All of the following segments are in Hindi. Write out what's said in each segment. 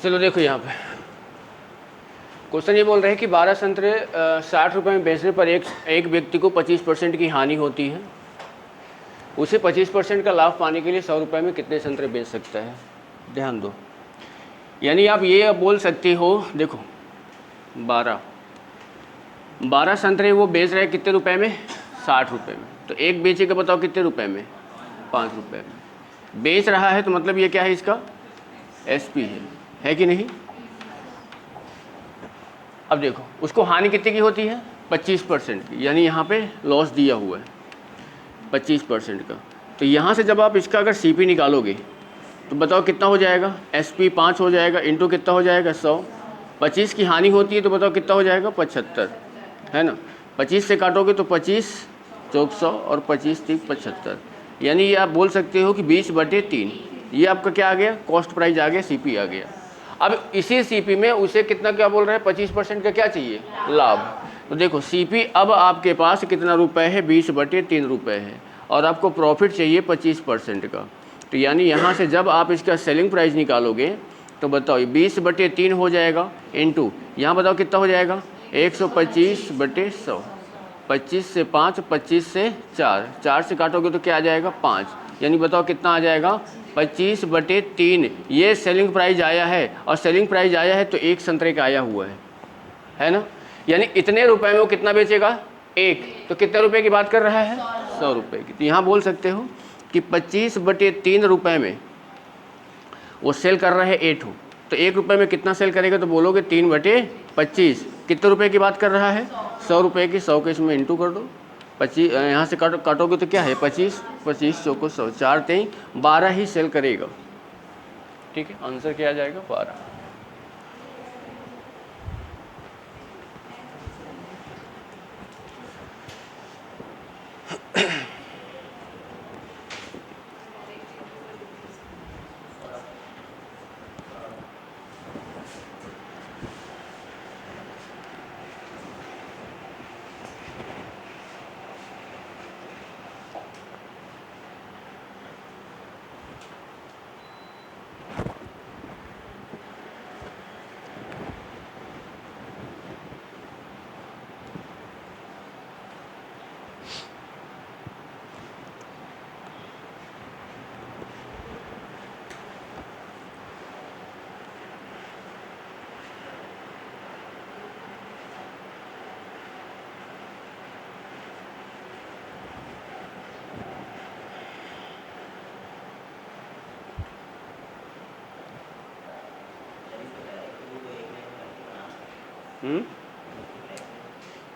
चलो देखो यहाँ पे क्वेश्चन ये बोल रहे हैं कि 12 संतरे 60 रुपये में बेचने पर एक व्यक्ति को 25% की हानि होती है। उसे 25% का लाभ पाने के लिए 100 रुपये में कितने संतरे बेच सकता है। ध्यान दो, यानी आप ये बोल सकते हो, देखो 12 संतरे वो बेच रहे हैं कितने रुपए में, 60 रुपये में। तो एक बेचेगा बताओ कितने रुपए में, 5 रुपये में बेच रहा है। तो मतलब ये क्या है, इसका एसपी है कि नहीं। अब देखो उसको हानि कितने की होती है, 25% की, यानी यहाँ पे लॉस दिया हुआ है 25% का। तो यहाँ से जब आप इसका अगर सीपी निकालोगे तो बताओ कितना हो जाएगा, एसपी 5 हो जाएगा, इंटू कितना हो जाएगा 100। 25 की हानि होती है तो बताओ कितना हो जाएगा 75, है ना। 25 से काटोगे तो 25 चौक 100 और 25 3 75, यानी ये आप बोल सकते हो कि 20/3। ये आपका क्या आ गया, कॉस्ट प्राइस आ गया, सीपी आ गया। अब इसी सीपी में उसे कितना क्या बोल रहे हैं, 25% का क्या चाहिए, लाभ। तो देखो सीपी अब आपके पास कितना रुपए है, 20/3 रुपये है, और आपको प्रॉफिट चाहिए 25% का। तो यानी यहाँ से जब आप इसका सेलिंग प्राइस निकालोगे तो बताओ 20/3 हो जाएगा, इंटू यहाँ बताओ कितना हो जाएगा, 125/100। 25 से 5, 25 से 4, 4 से काटोगे तो क्या आ जाएगा 5, यानी बताओ कितना आ जाएगा 25/3। ये सेलिंग प्राइस आया है, और सेलिंग प्राइस आया है तो एक संतरे का आया हुआ है ना। यानी इतने रुपए में वो कितना बेचेगा, एक, तो कितने रुपए की बात कर रहा है, 100 रुपये की। तो यहाँ बोल सकते हो कि 25/3 रुपये में वो सेल कर रहा है ए टू। तो 1 रुपये में कितना सेल करेगा, तो बोलोगे 3/25। कितने रुपए की बात कर रहा है, 100 रुपये की। 100 के इसमें इंटू कर दो, 25 यहाँ से काटोगे तो क्या है 25, 25 चौको 100, 4 3 12 ही सेल करेगा। ठीक है, आंसर क्या आ जाएगा 12।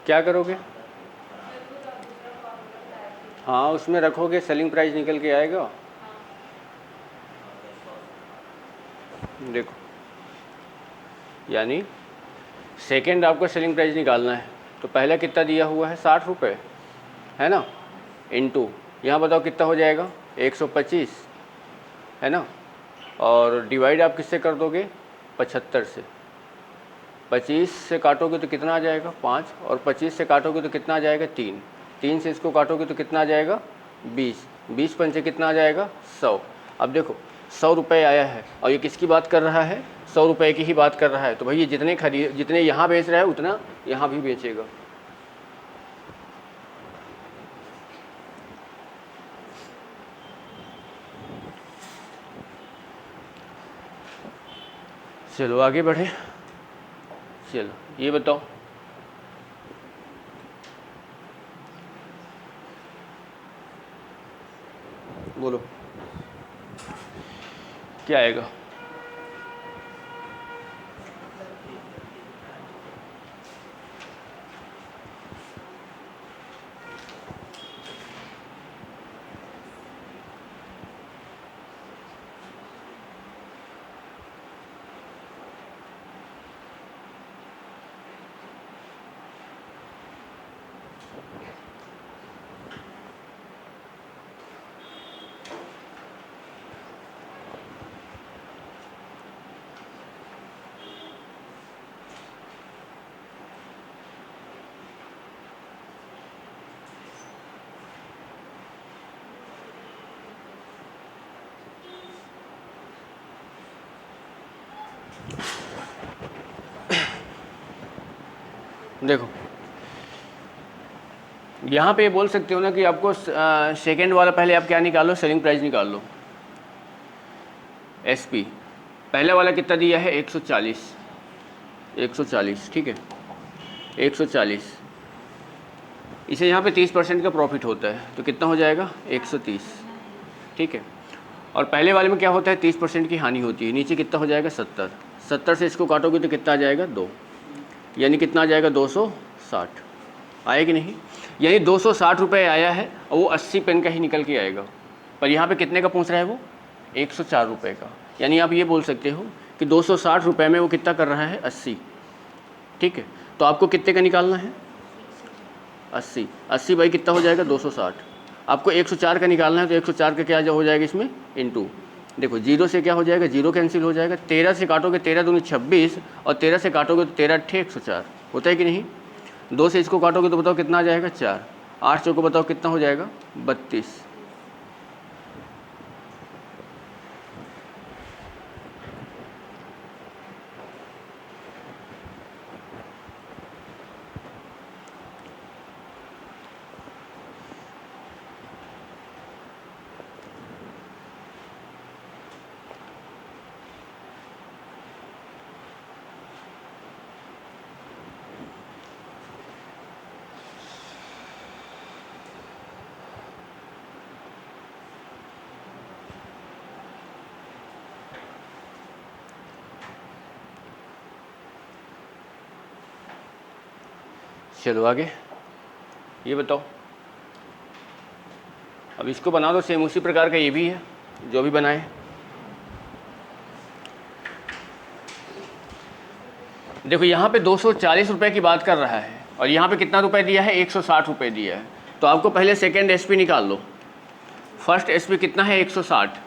क्या करोगे, हाँ उसमें रखोगे, सेलिंग प्राइस निकल के आएगा। देखो यानी सेकेंड आपको सेलिंग प्राइस निकालना है, तो पहले कितना दिया हुआ है 60 रुपये, है ना, इंटू यहाँ बताओ कितना हो जाएगा 125, है ना, और डिवाइड आप किससे कर दोगे 75 से। 25 से काटोगे तो कितना आ जाएगा 5, और 25 से काटोगे तो कितना आ जाएगा 3, 3 से इसको काटोगे तो कितना आ जाएगा 20, 20 पंचे कितना आ जाएगा 100। अब देखो 100 रुपये आया है, और ये किसकी बात कर रहा है, 100 रुपये की ही बात कर रहा है। तो भाई ये जितने यहाँ बेच रहा है उतना यहाँ भी बेचेगा। चलो आगे बढ़े, चलो ये बताओ, बोलो क्या आएगा। देखो यहाँ पे बोल सकते हो ना कि आपको सेकेंड वाला पहले आप क्या निकालो, सेलिंग प्राइस निकाल लो, एसपी। पहले वाला कितना दिया है 140, 140 ठीक है, 140। इसे यहाँ पे 30% का प्रॉफिट होता है तो कितना हो जाएगा 130 ठीक है। और पहले वाले में क्या होता है 30% की हानि होती है, नीचे कितना हो जाएगा 70, 70 से इसको काटोगे तो कितना आ जाएगा 2, यानी कितना आ जाएगा 260 आया कि नहीं। यानी 260 रुपये आया है और वो 80 पेन का ही निकल के आएगा, पर यहाँ पे कितने का पहुँच रहा है वो 104 रुपये का। यानी आप ये बोल सकते हो कि 260 रुपये में वो कितना कर रहा है 80 ठीक है। तो आपको कितने का निकालना है 80, 80 बाई कितना हो जाएगा 260। आपको 104 का निकालना है तो 104 का क्या हो जाएगा इसमें इनटू, देखो जीरो से क्या हो जाएगा, जीरो कैंसिल हो जाएगा, 13 से काटोगे 13 दूनी 26 और 13 से काटोगे तो 13 अट्ठे 104 होता है कि नहीं। 2 से इसको काटोगे तो बताओ कितना आ जाएगा 4, 8 चौको बताओ कितना हो जाएगा 32। चलो आगे ये बताओ, अब इसको बना दो सेम उसी प्रकार का ये भी है जो भी बनाए। देखो यहाँ पे 240 रुपये की बात कर रहा है और यहाँ पे कितना रुपए दिया है 160 रुपये दिया है। तो आपको पहले सेकेंड एसपी निकाल लो। फर्स्ट एसपी कितना है 160,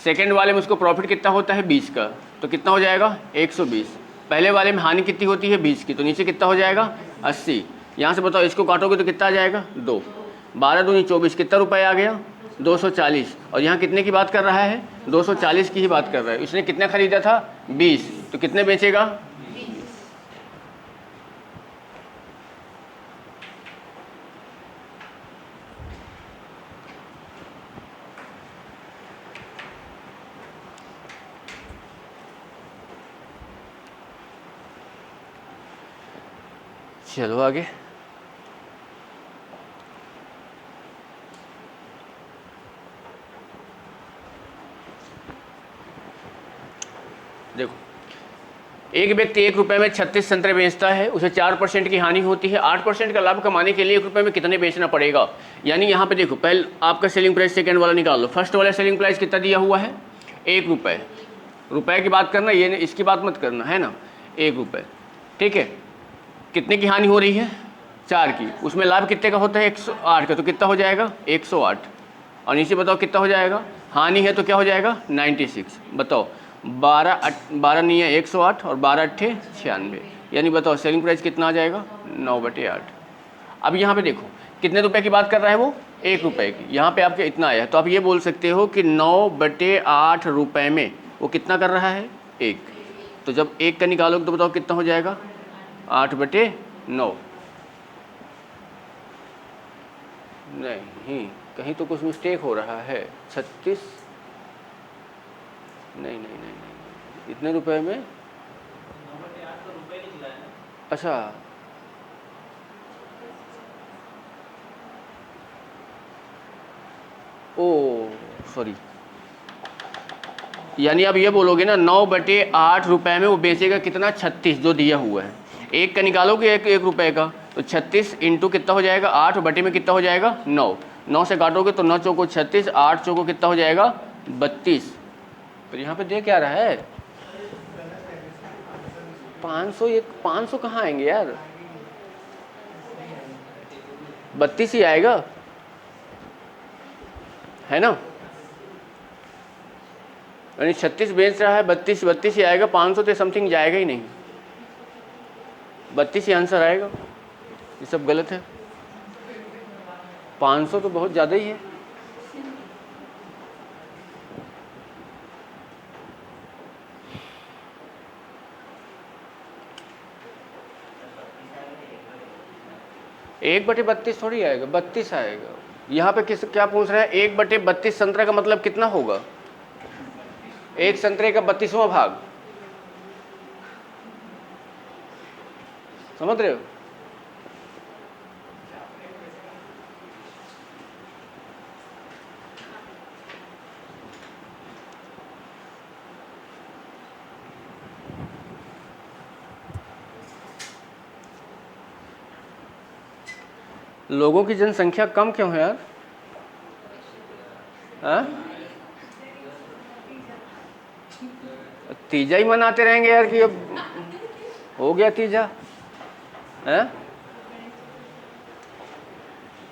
सेकेंड वाले में उसको प्रॉफिट कितना होता है 20 का, तो कितना हो जाएगा 120। पहले वाले में हानि कितनी होती है 20 की, तो नीचे कितना हो जाएगा 80। यहाँ से बताओ इसको काटोगे तो कितना आ जाएगा 2, 12 दूनी 24, कितना रुपये आ गया 240। और यहाँ कितने की बात कर रहा है 240 की ही बात कर रहा है। इसने कितना खरीदा था 20, तो कितने बेचेगा 20। चलो आगे देखो, एक व्यक्ति 1 रुपये में 36 संतरे बेचता है, उसे 4% की हानि होती है। 8% का लाभ कमाने के लिए 1 रुपये में कितने बेचना पड़ेगा। यानी यहाँ पे देखो पहले आपका सेलिंग प्राइस सेकंड वाला निकाल लो। फर्स्ट वाला सेलिंग प्राइस कितना दिया हुआ है 1 रुपये, रुपये की बात करना, ये इसकी बात मत करना है ना, 1 रुपये ठीक है। कितने की हानि हो रही है 4 की, उसमें लाभ कितने का होता है 108 का, तो कितना हो जाएगा 108। और नीचे बताओ कितना हो जाएगा, हानि है तो क्या हो जाएगा 96। बताओ 12 नहीं है 108 और 12 अट्ठे 96, यानी बताओ सेलिंग प्राइस कितना आ जाएगा 9/8। अब यहाँ पे देखो कितने रुपए की बात कर रहा है वो 1 रुपये की, यहाँ पे आपके इतना आया है, तो आप ये बोल सकते हो कि 9/8 रुपये में वो कितना कर रहा है 1। तो जब 1 का निकालोगे तो बताओ कितना हो जाएगा 8/9। नहीं, कहीं तो कुछ मिस्टेक हो रहा है, 36 नहीं, इतने रुपए में 9/8 तो रुपए निकला है ना। अच्छा ओ सॉरी, यानी आप ये बोलोगे ना 9/8 रुपये में वो बेचेगा कितना 36 जो दिया हुआ है। 1 का निकालोगे 1 रुपये का, तो 36 इंटू कितना हो जाएगा 8 बटे में कितना हो जाएगा 9, 9 से काटोगे तो 9 चौको 36, 8 चौको कितना हो जाएगा 32। तो यहाँ पे दे क्या रहा है 500, ये 500 कहाँ आएंगे यार, 32 ही आएगा है ना। यानी 36 बेच रहा है, 32 ही आएगा, 500 तो समथिंग जाएगा ही नहीं, 32 ही आंसर आएगा। ये सब गलत है, 500 तो बहुत ज़्यादा ही है। 1/32 थोड़ी आएगा, 32 आएगा। यहाँ पे किस क्या पूछ रहा है, 1/32 संतरा का मतलब कितना होगा, एक संतरे का 32वां भाग, समझ रहे हो? लोगों की जनसंख्या कम क्यों है यार? हाँ? तीजा ही मनाते रहेंगे यार कि अब हो गया तीजा है?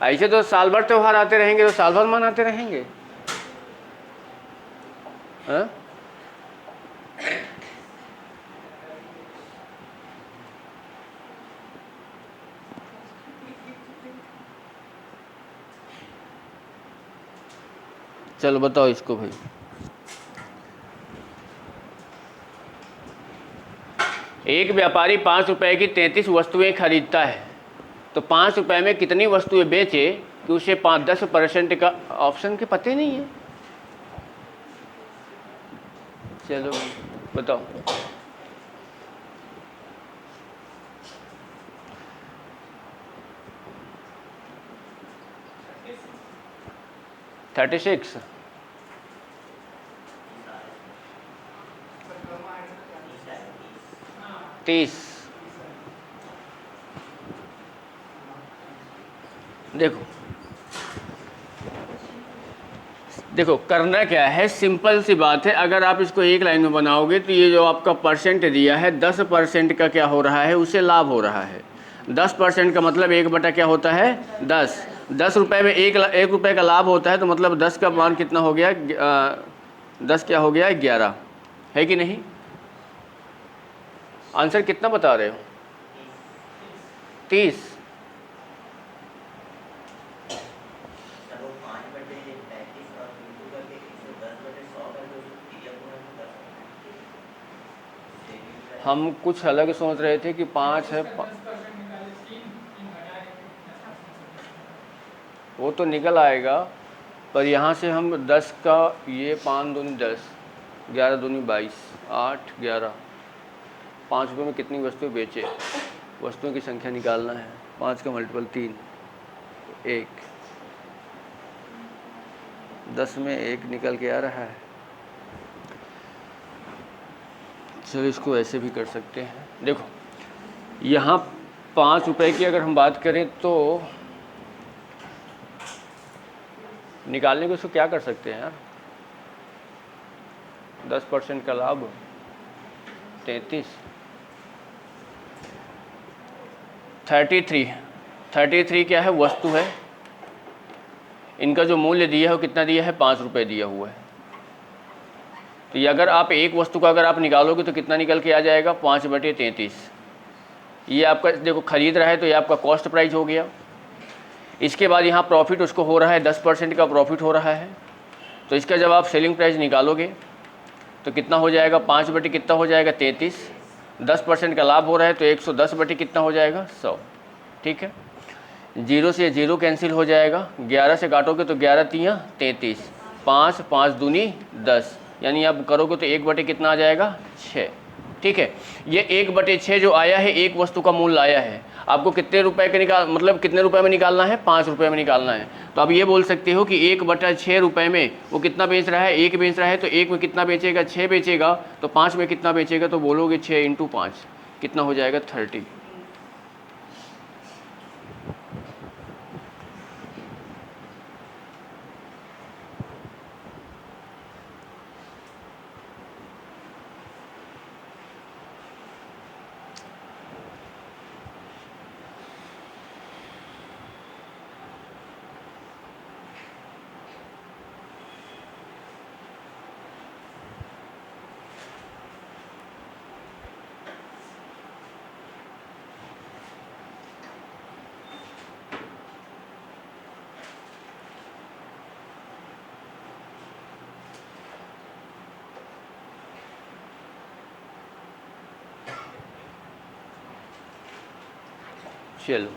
ऐसे तो साल भर त्योहार आते रहेंगे, तो साल भर मनाते रहेंगे। हाँ? चलो बताओ इसको भाई। एक व्यापारी 5 रुपए की 33 वस्तुएं खरीदता है, तो 5 रुपए में कितनी वस्तुएं बेचे कि उसे 5-10% का, ऑप्शन के पते नहीं है। चलो बताओ। Thirty six 30। देखो देखो करना क्या है, सिंपल सी बात है। अगर आप इसको एक लाइन में बनाओगे तो ये जो आपका परसेंट दिया है 10% का क्या हो रहा है, उसे लाभ हो रहा है। 10% का मतलब 1 बटा क्या होता है, 10। 10 रुपये में 1 रुपये का लाभ होता है, तो मतलब 10 का मान कितना हो गया, 10 क्या हो गया, 11, है कि नहीं? आंसर कितना बता रहे हो, 30। चलो 5/33 और बिल्कुल करके 110/100 कर दो, क्रिया पूर्ण तो कर सकते हैं। हम कुछ अलग सोच रहे थे कि 5 है, वो तो निकल आएगा, पर यहाँ से हम 10 का, ये 5 दूनी 10, 11 दूनी 22, 8 11, 5 रुपये में कितनी वस्तुएं बेचे, वस्तुओं की संख्या निकालना है। 5 का मल्टीपल 3, 1, 10 में 1 निकल के आ रहा है। चलो इसको ऐसे भी कर सकते हैं। देखो यहाँ 5 रुपये की अगर हम बात करें तो निकालने को इसको क्या कर सकते हैं यार, 10% का लाभ 33, 33 क्या है, वस्तु है। इनका जो मूल्य दिया है वो कितना दिया है, 5 रुपये दिया हुआ है। तो ये अगर आप एक वस्तु का अगर आप निकालोगे तो कितना निकल के आ जाएगा, 5/33। ये आपका देखो खरीद रहा है तो ये आपका कॉस्ट प्राइस हो गया। इसके बाद यहाँ प्रॉफिट उसको हो रहा है, 10% का प्रॉफिट हो रहा है। तो इसका जब आप सेलिंग प्राइस निकालोगे तो कितना हो जाएगा, 5 कितना हो जाएगा, 33। 10% का लाभ हो रहा है तो 110 कितना हो जाएगा, 100। ठीक है, 0 से 0 कैंसिल हो जाएगा, 11 से काटोगे तो 11 तियाँ 33, 5 5 दूनी 10, यानी आप करोगे तो 1 कितना आ जाएगा, 6। ठीक है, ये 1/6 जो आया है, एक वस्तु का मूल्य आया है, आपको कितने रुपए का मतलब कितने रुपए में निकालना है, 5 रुपये में निकालना है। तो आप ये बोल सकते हो कि 1/6 रुपये में वो कितना बेच रहा है, 1 बेच रहा है, तो 1 में कितना बेचेगा, 6 बेचेगा, तो 5 में कितना बेचेगा, तो बोलोगे 6 × 5 कितना हो जाएगा, 30। चलो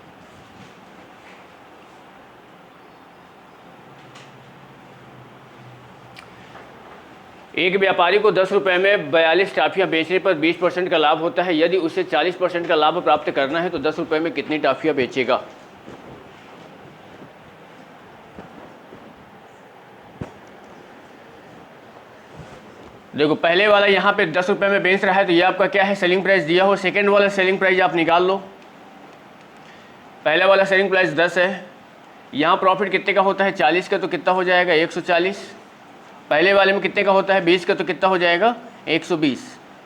एक व्यापारी को 10 रुपये में 42 टाफियाँ बेचने पर 20% का लाभ होता है। यदि उसे 40% का लाभ प्राप्त करना है तो 10 रुपये में कितनी टाफियाँ बेचेगा? देखो पहले वाला यहाँ पे 10 रुपये में बेच रहा है तो ये आपका क्या है, सेलिंग प्राइस दिया हो। सेकेंड वाला सेलिंग प्राइस आप निकाल लो। पहला वाला सेलिंग प्राइस 10 है, यहाँ प्रॉफिट कितने का होता है 40 का, तो कितना हो जाएगा 140। पहले वाले में कितने का होता है 20 का, तो कितना हो जाएगा 120।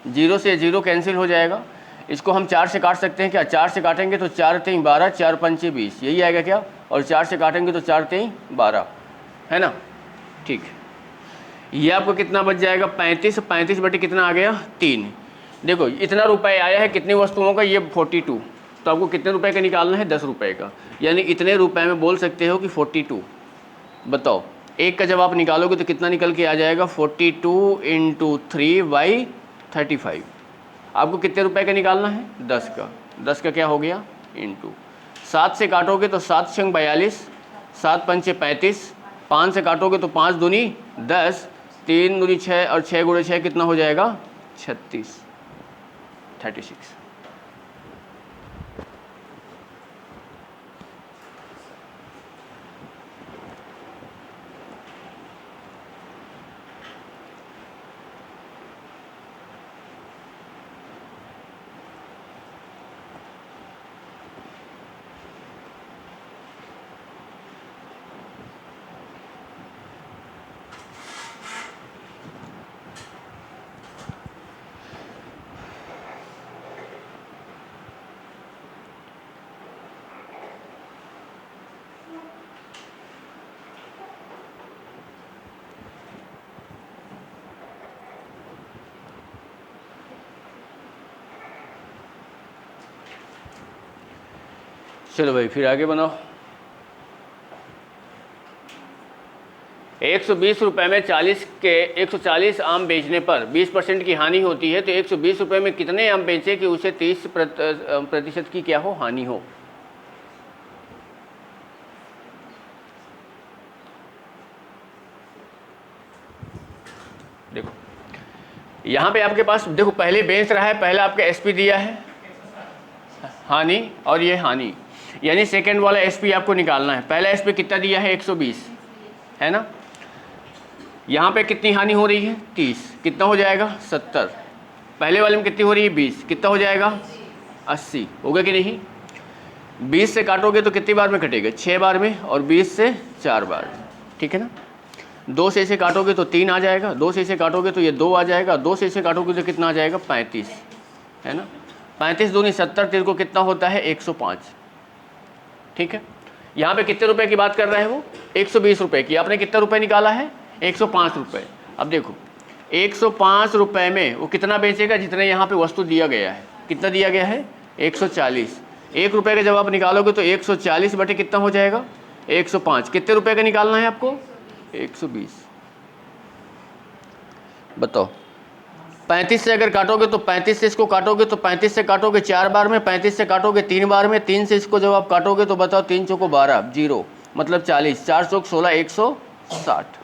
जीरो से जीरो कैंसिल हो जाएगा। इसको हम 4 से काट सकते हैं क्या? 4 से काटेंगे तो 4 3 12, 4 5 20, यही आएगा क्या? और 4 से काटेंगे तो 4 3 12, है ना? ठीक है, ये आपको कितना बच जाएगा 35। 35 बटे कितना आ गया 3। देखो इतना रुपए आया है कितनी वस्तुओं का, ये 42। तो आपको कितने रुपए का निकालना है 10 रुपये का, यानी इतने रुपए में बोल सकते हो कि 42। बताओ एक का जब आप निकालोगे तो कितना निकल के आ जाएगा 42 × 3/35। आपको कितने रुपए का निकालना है 10 का। 10 का क्या हो गया इंटू 7 से काटोगे तो 7 छंग 42, 7 पंचे 35, 5 से काटोगे तो 5 दूनी 10, 3 दूनी 6 और 6 गुणे 6 कितना हो जाएगा 36। चलो भाई फिर आगे बनाओ। 120 रुपये में 140 आम बेचने पर 20% की हानि होती है, तो 120 रुपये में कितने आम बेचे कि उसे 30% की क्या हो, हानि हो? देखो यहाँ पे आपके पास देखो पहले बेच रहा है, पहला आपका एसपी दिया है हानि और ये हानि, यानी सेकंड वाला एसपी आपको निकालना है। पहला एसपी कितना दिया है 120, है ना? यहाँ पे कितनी हानि हो रही है 30, कितना हो जाएगा 70। पहले वाले में कितनी हो रही है 20, कितना हो जाएगा 80, होगा कि नहीं? 20 से काटोगे तो कितनी बार में कटेगा 6 बार में, और 20 से 4 बार, ठीक है ना? 2 से इसे काटोगे तो 3 आ जाएगा, 2 से इसे काटोगे तो ये 2 आ जाएगा, 2 से इसे काटोगे तो कितना आ जाएगा 35, है ना? 35 दूनी 70, तेरे को कितना होता है 105, ठीक है? यहाँ पे कितने रुपए की बात कर रहा है वो 120 रुपए की। आपने कितना रुपए निकाला है 105 रुपए। अब देखो 105 रुपए में वो कितना बेचेगा, जितने यहाँ पे वस्तु दिया गया है, कितना दिया गया है 140। 1 रुपये का जब आप निकालोगे तो 140 बटे कितना हो जाएगा 105। कितने रुपए का निकालना है आपको 120। बताओ 35 से अगर काटोगे तो 35 से इसको काटोगे तो 35 से काटोगे 4 बार में, 35 से काटोगे 3 बार में, 3 से इसको जब आप काटोगे तो बताओ 3 चौको 12, 0 मतलब 40, 4 चौक 16, 160।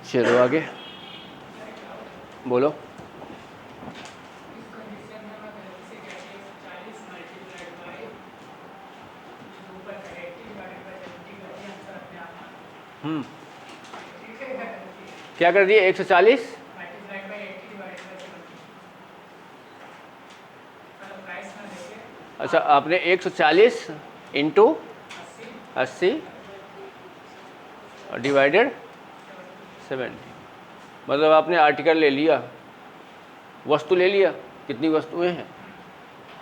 चलो आगे बोलो। क्या कर दिए 140, अच्छा आपने 140 इंटू 80 डिवाइडेड 70, मतलब आपने आर्टिकल ले लिया, वस्तु ले लिया, कितनी वस्तुएं हैं,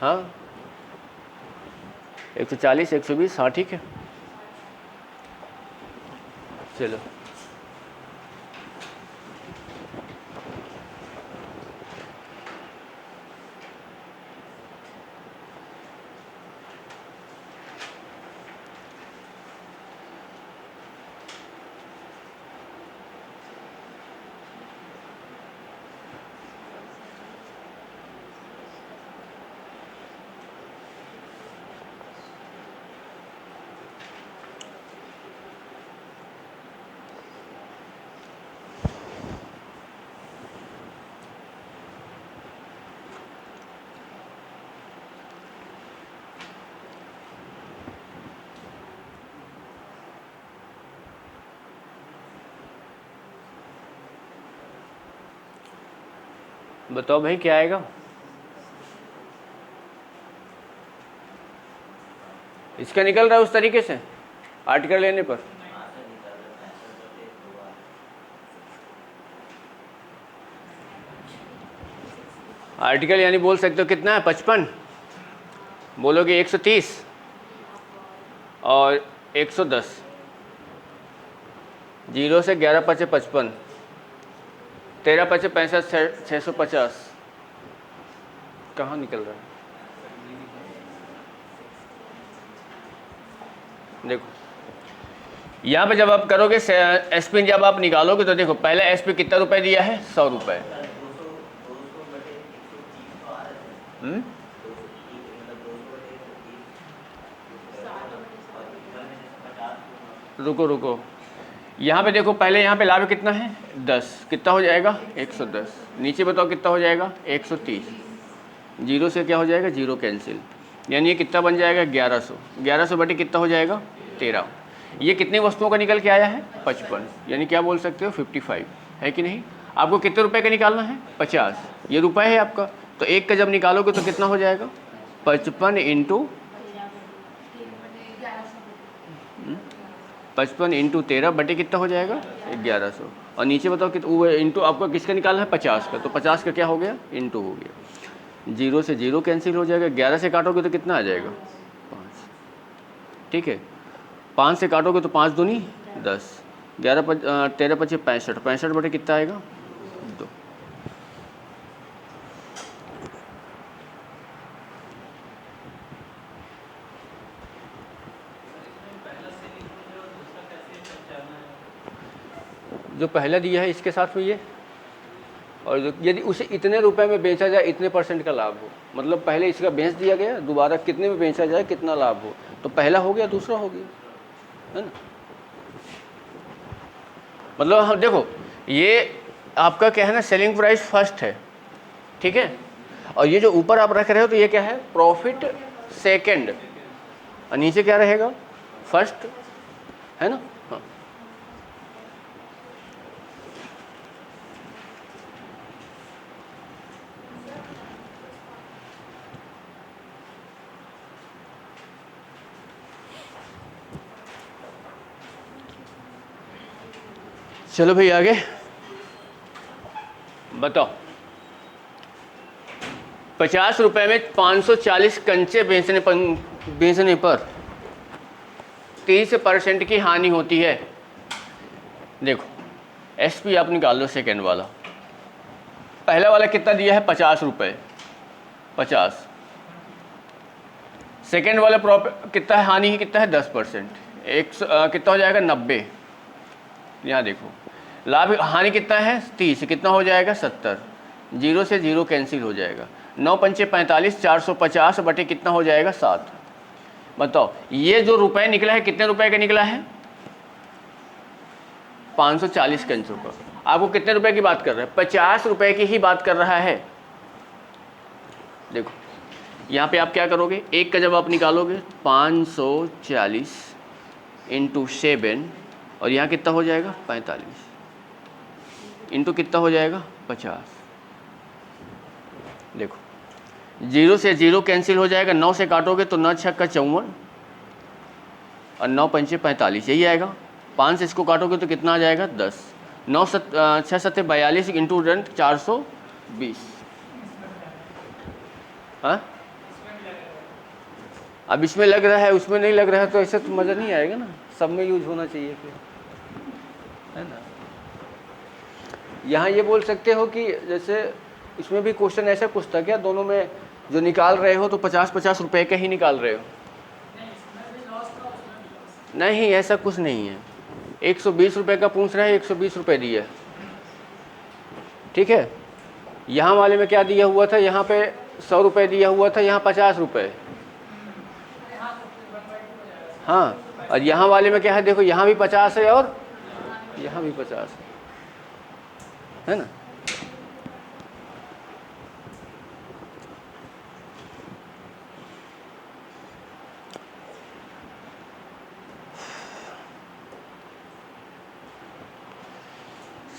हाँ 140 120, हाँ ठीक है। चलो बताओ भाई क्या आएगा? इसका निकल रहा है उस तरीके से आर्टिकल लेने पर। हाँ सर निकल रहा है 65/2 आर्टिकल यानी बोल सकते हो कितना है 55, बोलोगे 130 और 110, 0 से 11 पचे 55, 13 पचे 65, 650। कहाँ निकल रहा है? देखो यहाँ पे जब आप करोगे एसपी जब आप निकालोगे तो देखो पहले एसपी कितना रुपए दिया है 100 रुपये। 200 बटे 130 तो आ रहा है सर। 230 मतलब 200 बटे 130 और इधर में 50 रुको यहाँ पे देखो पहले यहाँ पे लाभ कितना है 10, कितना हो जाएगा 110, नीचे बताओ कितना हो जाएगा 130, 0 से क्या हो जाएगा 0 कैंसिल, यानी ये कितना बन जाएगा 1100, 1100 बटे कितना हो जाएगा 13। ये कितनी वस्तुओं का निकल के आया है 55, यानी क्या बोल सकते हो 55 है कि नहीं। आपको कितने रुपए का निकालना है 50, ये रुपए है आपका, तो एक का जब निकालोगे तो कितना हो जाएगा 55 इंटू 13 बटे कितना हो जाएगा 1100, और नीचे बताओ कितना इंटू आपको किसका निकालना है 50 का, तो 50 का क्या हो गया इंटू हो गया, 0 से 0 कैंसिल हो जाएगा, 11 से काटोगे तो कितना आ जाएगा 5, ठीक है 5 से काटोगे तो 5 दूनी 10, 13 पचे 65, 65 बटे कितना आएगा 2। जो पहला दिया है इसके साथ में ये, और यदि उसे इतने रुपए में बेचा जाए इतने % का लाभ हो, मतलब पहले इसका बेच दिया गया, दोबारा कितने में बेचा जाए कितना लाभ हो, तो पहला हो गया दूसरा हो गया, है ना। मतलब हम देखो ये आपका क्या है ना सेलिंग प्राइस फर्स्ट है, ठीक है, और ये जो ऊपर आप रख रहे हो तो ये क्या है प्रॉफिट सेकंड, और नीचे क्या रहेगा फर्स्ट, है ना। हाँ चलो भाई आगे बताओ। 50 रुपए में 540 कंचे बेचने पर 30% की हानि होती है। देखो एसपी आप निकाल लो सेकेंड वाला, पहला वाला कितना दिया है 50 रुपये 50, सेकेंड वाला प्रॉफिट कितना है हानि कितना है 10%, कितना हो जाएगा 90। यहाँ देखो लाभ हानि कितना है 30, कितना हो जाएगा 70, 0 से 0 कैंसिल हो जाएगा, 9 पंचे 45, 450 बटे कितना हो जाएगा 7। बताओ ये जो रुपए निकला है कितने रुपए का निकला है 540 कंचों का। आपको कितने रुपए की बात कर रहा है 50 रुपए की ही बात कर रहा है। देखो यहाँ पे आप क्या करोगे, एक का जब आप निकालोगे 540 इंटू 7, और यहाँ कितना हो जाएगा 45 इंटू कितना हो जाएगा 50। देखो 0 से 0 कैंसिल हो जाएगा, 9 से काटोगे तो 9 छक्का 54 और 9 पंचे 45 यही आएगा। 5 से इसको काटोगे तो कितना आ जाएगा 10, 9 6 7 42 इंटू 420। हाँ अब इसमें लग रहा है उसमें नहीं लग रहा है तो ऐसे तो मज़ा नहीं आएगा ना, सब में यूज होना चाहिए फिर। है ना। यहाँ ये बोल सकते हो कि जैसे इसमें भी क्वेश्चन ऐसा कुछ था क्या, दोनों में जो निकाल रहे हो तो 50-50 रुपए का ही निकाल रहे हो? नहीं, ऐसा कुछ नहीं है। 120 रुपए का पूछ रहे हैं, 120 रुपए दिए, ठीक है। यहाँ वाले में क्या दिया हुआ था, यहाँ पे 100 रुपये दिया हुआ था, यहाँ 50 रुपये। हाँ, और यहाँ वाले में क्या है, देखो यहाँ भी 50 है और यहाँ भी 50 है ना।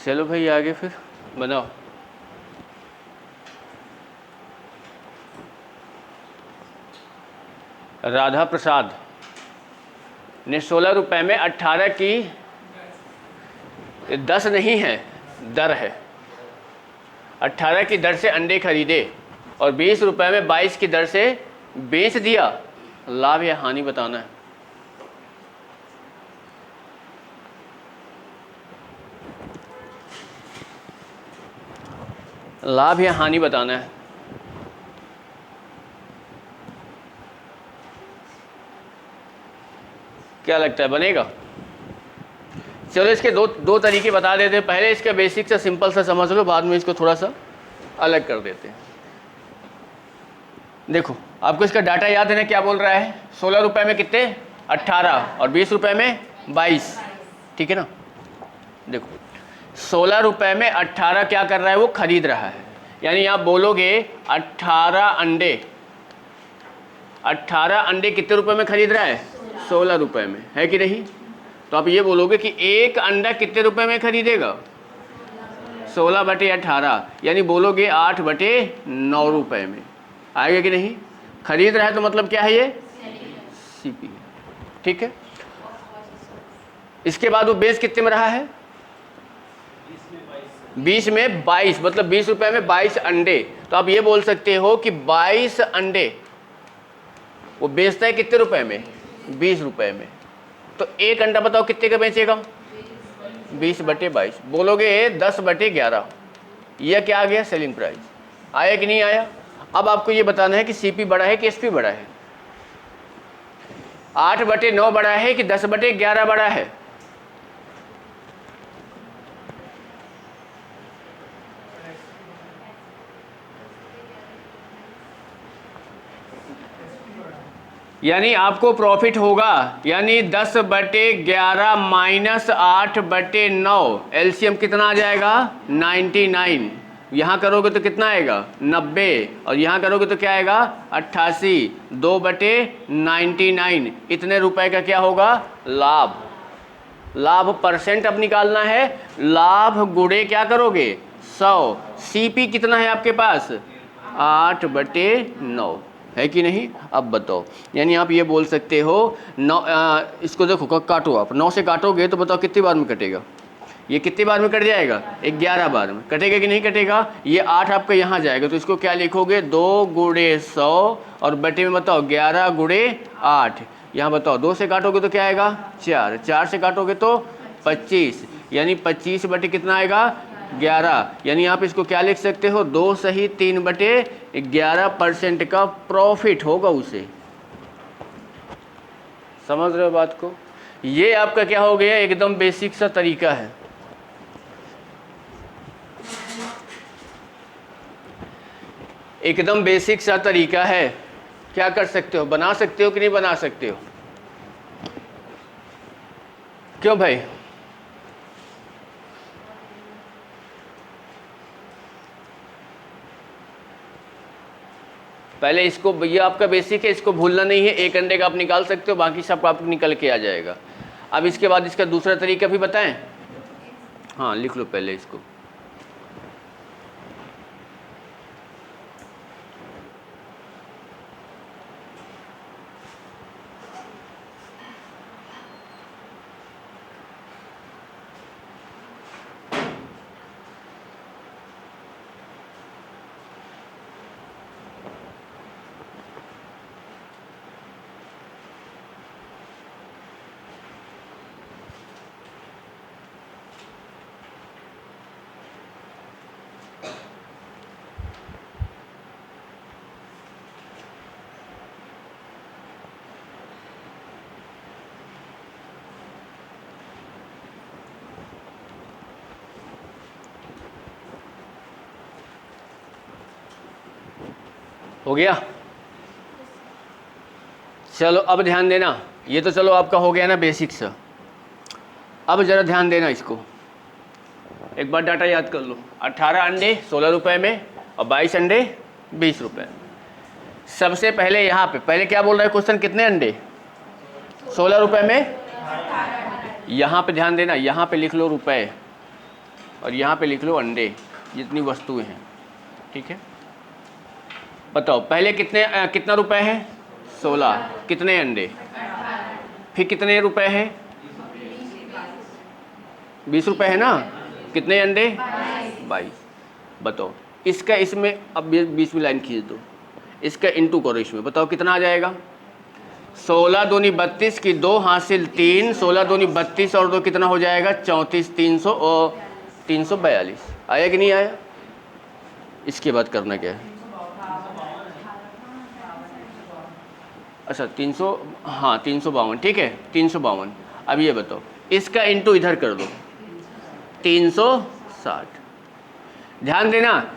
चलो भाई आगे फिर बनाओ। राधा प्रसाद ने 16 रुपए में 18 की 10 नहीं है, दर है, 18 की दर से अंडे खरीदे और 20 रुपए में 22 की दर से बेच दिया। लाभ या हानि बताना है। लाभ या हानि बताना है। क्या लगता है बनेगा? चलो इसके दो तरीके बता देते हैं। पहले इसका बेसिक सा सिंपल सा समझ लो, बाद में इसको थोड़ा सा अलग कर देते हैं। देखो आपको इसका डाटा याद है ना, क्या बोल रहा है, 16 रुपए में कितने, 18 और 20 रुपए में 22, ठीक है ना। देखो 16 रुपए में 18 क्या कर रहा है, वो खरीद रहा है। यानी आप बोलोगे 18 अंडे, 18 अंडे कितने रुपए में खरीद रहा है, 16 रुपए में, है कि नहीं। तो आप ये बोलोगे कि एक अंडा कितने रुपए में खरीदेगा, 16/18, यानी बोलोगे 8/9 रुपए में आएगा कि नहीं। खरीद रहा है तो मतलब क्या है, ये सीपी, ठीक है। इसके बाद वो बेच कितने में रहा है, 20 में 22, मतलब 20 रुपए में 22 अंडे। तो आप ये बोल सकते हो कि 22 अंडे वो बेचता है कितने रुपए में, 20 रुपए में। तो एक अंडा बताओ कितने का बेचेगा, 20/22। बोलोगे 10/11, यह क्या आ गया, सेलिंग प्राइस। आया कि नहीं आया। अब आपको ये बताना है कि सीपी बड़ा है कि एसपी बड़ा है, 8/9 बड़ा है कि 10/11 बड़ा है। यानी आपको प्रॉफिट होगा, यानी 10/11 माइनस 8/9, एलसीएम कितना आ जाएगा, 99। यहाँ करोगे तो कितना आएगा, 90, और यहाँ करोगे तो क्या आएगा, 88। 2/99, इतने रुपए का क्या होगा, लाभ। लाभ परसेंट अब निकालना है, लाभ गुणे क्या करोगे, 100। सीपी कितना है आपके पास, 8/9, है कि नहीं। अब बताओ, यानी आप ये बोल सकते हो 9, इसको देखो काटो, आप 9 से काटोगे तो बताओ कितनी बार में कटेगा, ये कितनी बार में कट जाएगा, 11 बार में कटेगा कि नहीं कटेगा। ये 8 आपका यहाँ जाएगा तो इसको क्या लिखोगे, 2 × 100 और बटे में बताओ 11 × 8। यहाँ बताओ 2 से काटोगे तो क्या आएगा, 4, 4 से काटोगे तो 25, यानी 25 बटे कितना आएगा, 11। यानी आप इसको क्या लिख सकते हो, 2 सही 3/11% का प्रॉफिट होगा उसे। समझ रहे हो बात को। ये आपका क्या हो गया, एकदम बेसिक सा तरीका है। एकदम बेसिक सा तरीका है। क्या कर सकते हो, बना सकते हो कि नहीं बना सकते हो, क्यों भाई। पहले इसको, भैया आपका बेसिक है, इसको भूलना नहीं है। एक अंडे का आप निकाल सकते हो, बाकी सब आपको निकल के आ जाएगा। अब इसके बाद इसका दूसरा तरीका भी बताएं। हाँ लिख लो पहले इसको। हो गया? चलो अब ध्यान देना, ये तो चलो आपका हो गया ना बेसिक्स। अब ज़रा ध्यान देना इसको, एक बार डाटा याद कर लो। 18 अंडे 16 रुपए में और 22 अंडे 20 रुपए। सबसे पहले यहाँ पे पहले क्या बोल रहा है क्वेश्चन, कितने अंडे? 16 रुपए में। यहाँ पे ध्यान देना, यहाँ पे लिख लो रुपए और यहाँ पे लिख लो अंडे, जितनी वस्तुएं हैं, ठीक है। बताओ पहले कितना रुपए है? 16। कितने अंडे? फिर कितने रुपए हैं? 20 रुपए है ना। कितने अंडे? 22। बताओ इसका इसमें अब 20 में लाइन खींच दो, इसका इंटू करो इसमें, बताओ कितना आ जाएगा? 16 दूनी 32 की 2 हासिल 3, 16 दूनी 32 और 2 कितना हो जाएगा? 34, 300 और 342। आया कि नहीं आया? इसके बाद करना क्या है? अच्छा 300, हाँ 352, ठीक है 352। अब ये बताओ इसका इंटू इधर कर दो, 360। ध्यान देना,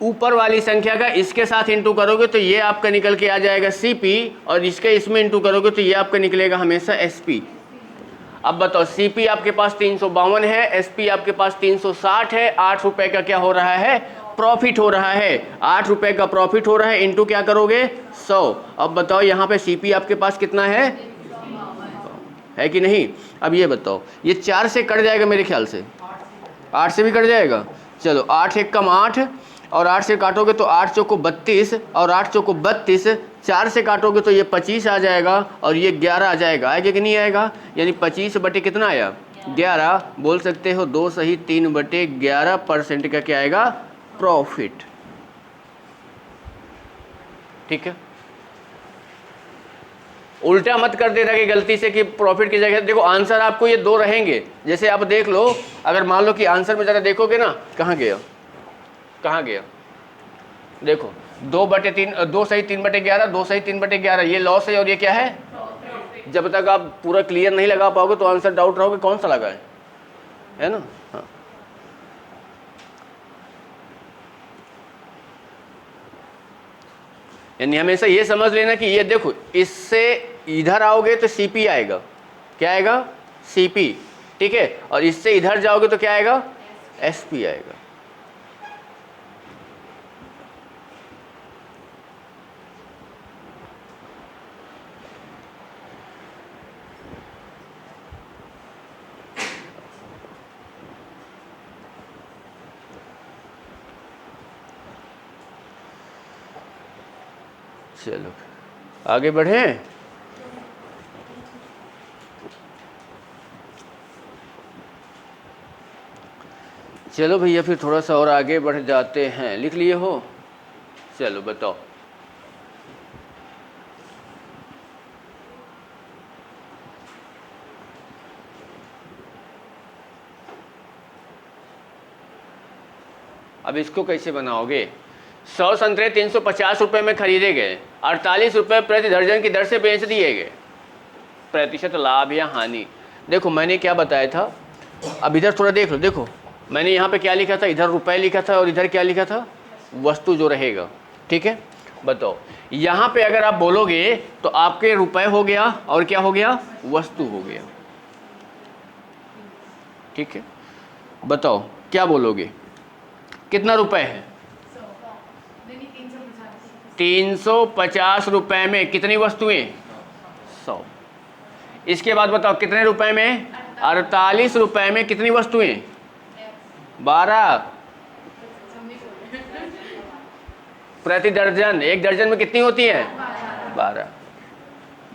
ऊपर वाली संख्या का इसके साथ इंटू करोगे तो ये आपका निकल के आ जाएगा सीपी, और इसके इसमें इंटू करोगे तो ये आपका निकलेगा हमेशा एसपी। अब बताओ सीपी आपके पास 352 है, एसपी आपके पास 360 है। 8 रुपए का क्या हो रहा है? प्रॉफिट हो रहा है। 8 रुपए का प्रॉफिट हो रहा है, इंटू क्या करोगे? 100। अब बताओ यहाँ पे सीपी आपके पास कितना है कि नहीं? अब ये बताओ, ये 4 से कट जाएगा मेरे ख्याल से, 8 से भी कट जाएगा। चलो 8 एक कम 8, और 8 से काटोगे तो 8 चौको 32, और 8 चौको 32, 4 से काटोगे तो ये 25 आ जाएगा, और ये 11 आ जाएगा। आएगा कि नहीं आएगा? यानी 25 बटे कितना आया? 11। बोल सकते हो 2 सही 3 बटे 11% का क्या आएगा? प्रॉफिट। ठीक है, उल्टा मत कर देना कि गलती से कि प्रॉफिट की जगह। देखो आंसर आपको ये 2 रहेंगे। जैसे आप देख लो, अगर मान लो कि आंसर में जरा देखोगे ना, कहाँ गया? देखो 2 बटे 3, 2 सही 3 बटे 11, 2 सही 3 बटे 11, ये लॉस है और ये क्या है? जब तक आप पूरा क्लियर नहीं लगा पाओगे तो आंसर डाउट रहोगे कौन सा लगा है ना। हाँ, यानी हमेशा ये समझ लेना कि ये देखो, इससे इधर आओगे तो सीपी आएगा। क्या आएगा? सीपी। ठीक है, और इससे इधर जाओगे तो क्या आएगा? एसपी आएगा। चलो आगे बढ़ें। चलो भैया फिर थोड़ा सा और आगे बढ़ जाते हैं। लिख लिए हो? चलो बताओ। अब इसको कैसे बनाओगे? 100 संतरे 350 रुपये में खरीदे गए, 48 रुपये प्रति दर्जन की दर से बेच दिए गए। प्रतिशत लाभ या हानि। देखो मैंने क्या बताया था, अब इधर थोड़ा देख लो। देखो मैंने यहाँ पे क्या लिखा था? इधर रुपए लिखा था और इधर क्या लिखा था? वस्तु जो रहेगा। ठीक है, बताओ यहाँ पे अगर आप बोलोगे तो आपके रुपए हो गया और क्या हो गया? वस्तु हो गया। ठीक है, बताओ क्या बोलोगे? कितना रुपए है? 350 रुपए में कितनी वस्तुएं? 100। इसके बाद बताओ कितने रुपए में? 48 रुपए में कितनी वस्तुएं? 12 प्रति दर्जन। एक दर्जन में कितनी होती है? 12।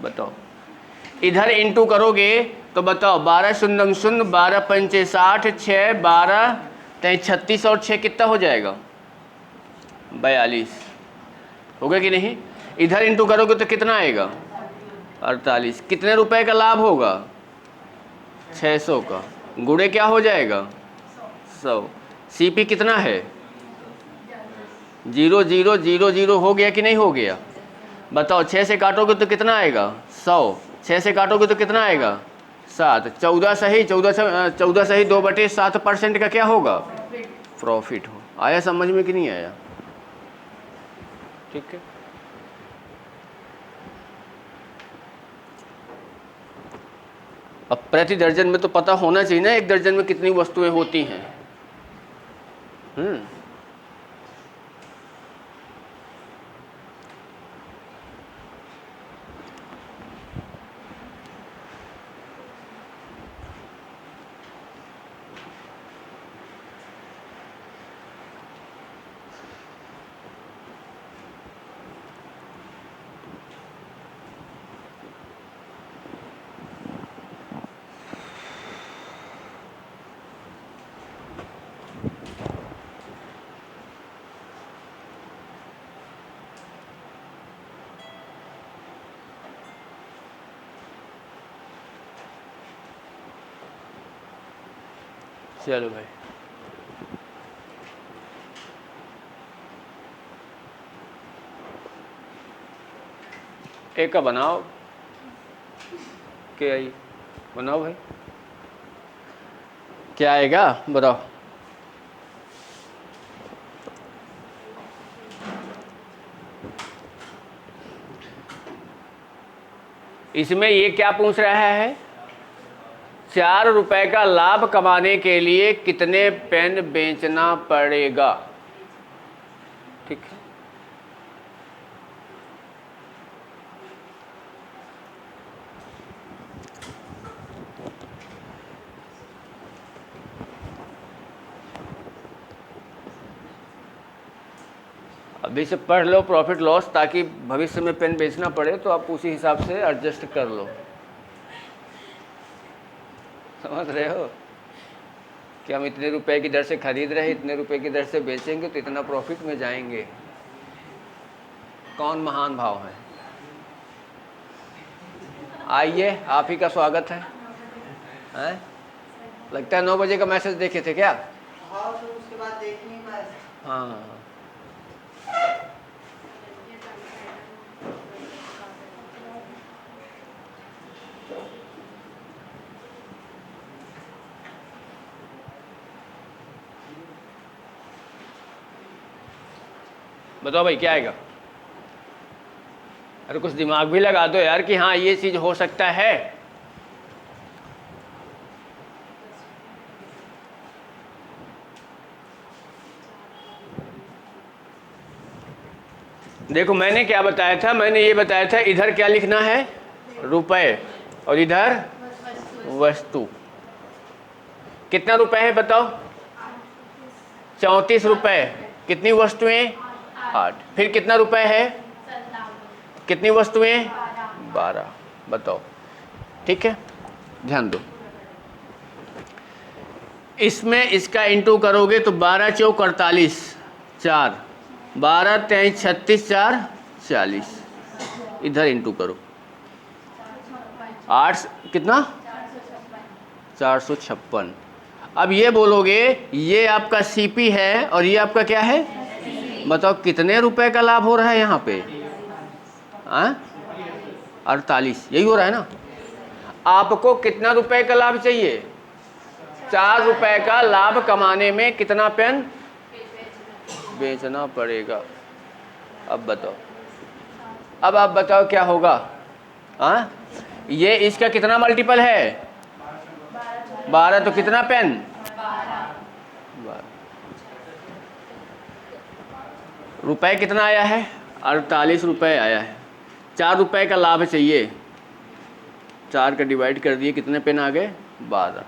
बताओ इधर इंटू करोगे तो बताओ 12 शून्य शून्य, 12 पंचे 60, 6 12 36 और 6 कितना हो जाएगा? 42। होगा कि नहीं? इधर इंटू करोगे तो कितना आएगा? 48। कितने रुपए का लाभ होगा? 600 का। गुणे क्या हो जाएगा? 100। सीपी कितना है? 0 0 0 0 हो गया कि नहीं हो गया? बताओ 6 से काटोगे तो कितना आएगा? 100। 6 से काटोगे तो कितना आएगा? 7। 14 सही 2/7% का क्या होगा? प्रॉफिट हो। आया समझ में कि नहीं आया? ठीक है, अब प्रति दर्जन में तो पता होना चाहिए ना एक दर्जन में कितनी वस्तुएं होती हैं। चलो भाई, एक का बनाओ, क्या आई बनाओ भाई, क्या आएगा बताओ। इसमें ये क्या पूछ रहा है, 4 रुपए का लाभ कमाने के लिए कितने पेन बेचना पड़ेगा। ठीक है, अभी से पढ़ लो प्रॉफिट लॉस, ताकि भविष्य में पेन बेचना पड़े तो आप उसी हिसाब से एडजस्ट कर लो। समझ रहे हो कि हम इतने रुपए की दर से खरीद रहे हैं, इतने रुपए की दर से बेचेंगे तो इतना प्रॉफिट में जाएंगे। कौन महान भाव है? आइए, आप ही का स्वागत है। हैं? लगता है 9 बजे का मैसेज देखे थे क्या? हाँ, तो उसके बाद देख नहीं पाए। हाँ, बताओ भाई क्या आएगा। अरे कुछ दिमाग भी लगा दो यार कि हाँ ये चीज हो सकता है। देखो मैंने क्या बताया था, मैंने ये बताया था इधर क्या लिखना है, रुपए, और इधर वस्तु। कितना रुपए है बताओ? 34 रुपए। कितनी वस्तुएं? 8। फिर कितना रुपए है? कितनी वस्तुएं? 12। बताओ, ठीक है, ध्यान दो। इसमें इसका इंटू करोगे तो 12 चौक 48, 4, 12 23 36, 4 40। इधर इंटू करो, 8 कितना? 456। अब ये बोलोगे ये आपका सीपी है और ये आपका क्या है? बताओ कितने रुपए का लाभ हो रहा है यहाँ पे? 48। यही हो रहा है ना। आपको कितना रुपए का लाभ चाहिए? 4 रुपए का लाभ कमाने में कितना पेन बेचना पड़ेगा? अब बताओ, अब आप बताओ क्या होगा? ये इसका कितना मल्टीपल है? 12। तो कितना पेन? 12। रुपए कितना आया है? 48 रुपए आया है। 4 रुपए का लाभ चाहिए, 4 का डिवाइड कर दिए, कितने पेन आ गए? 12।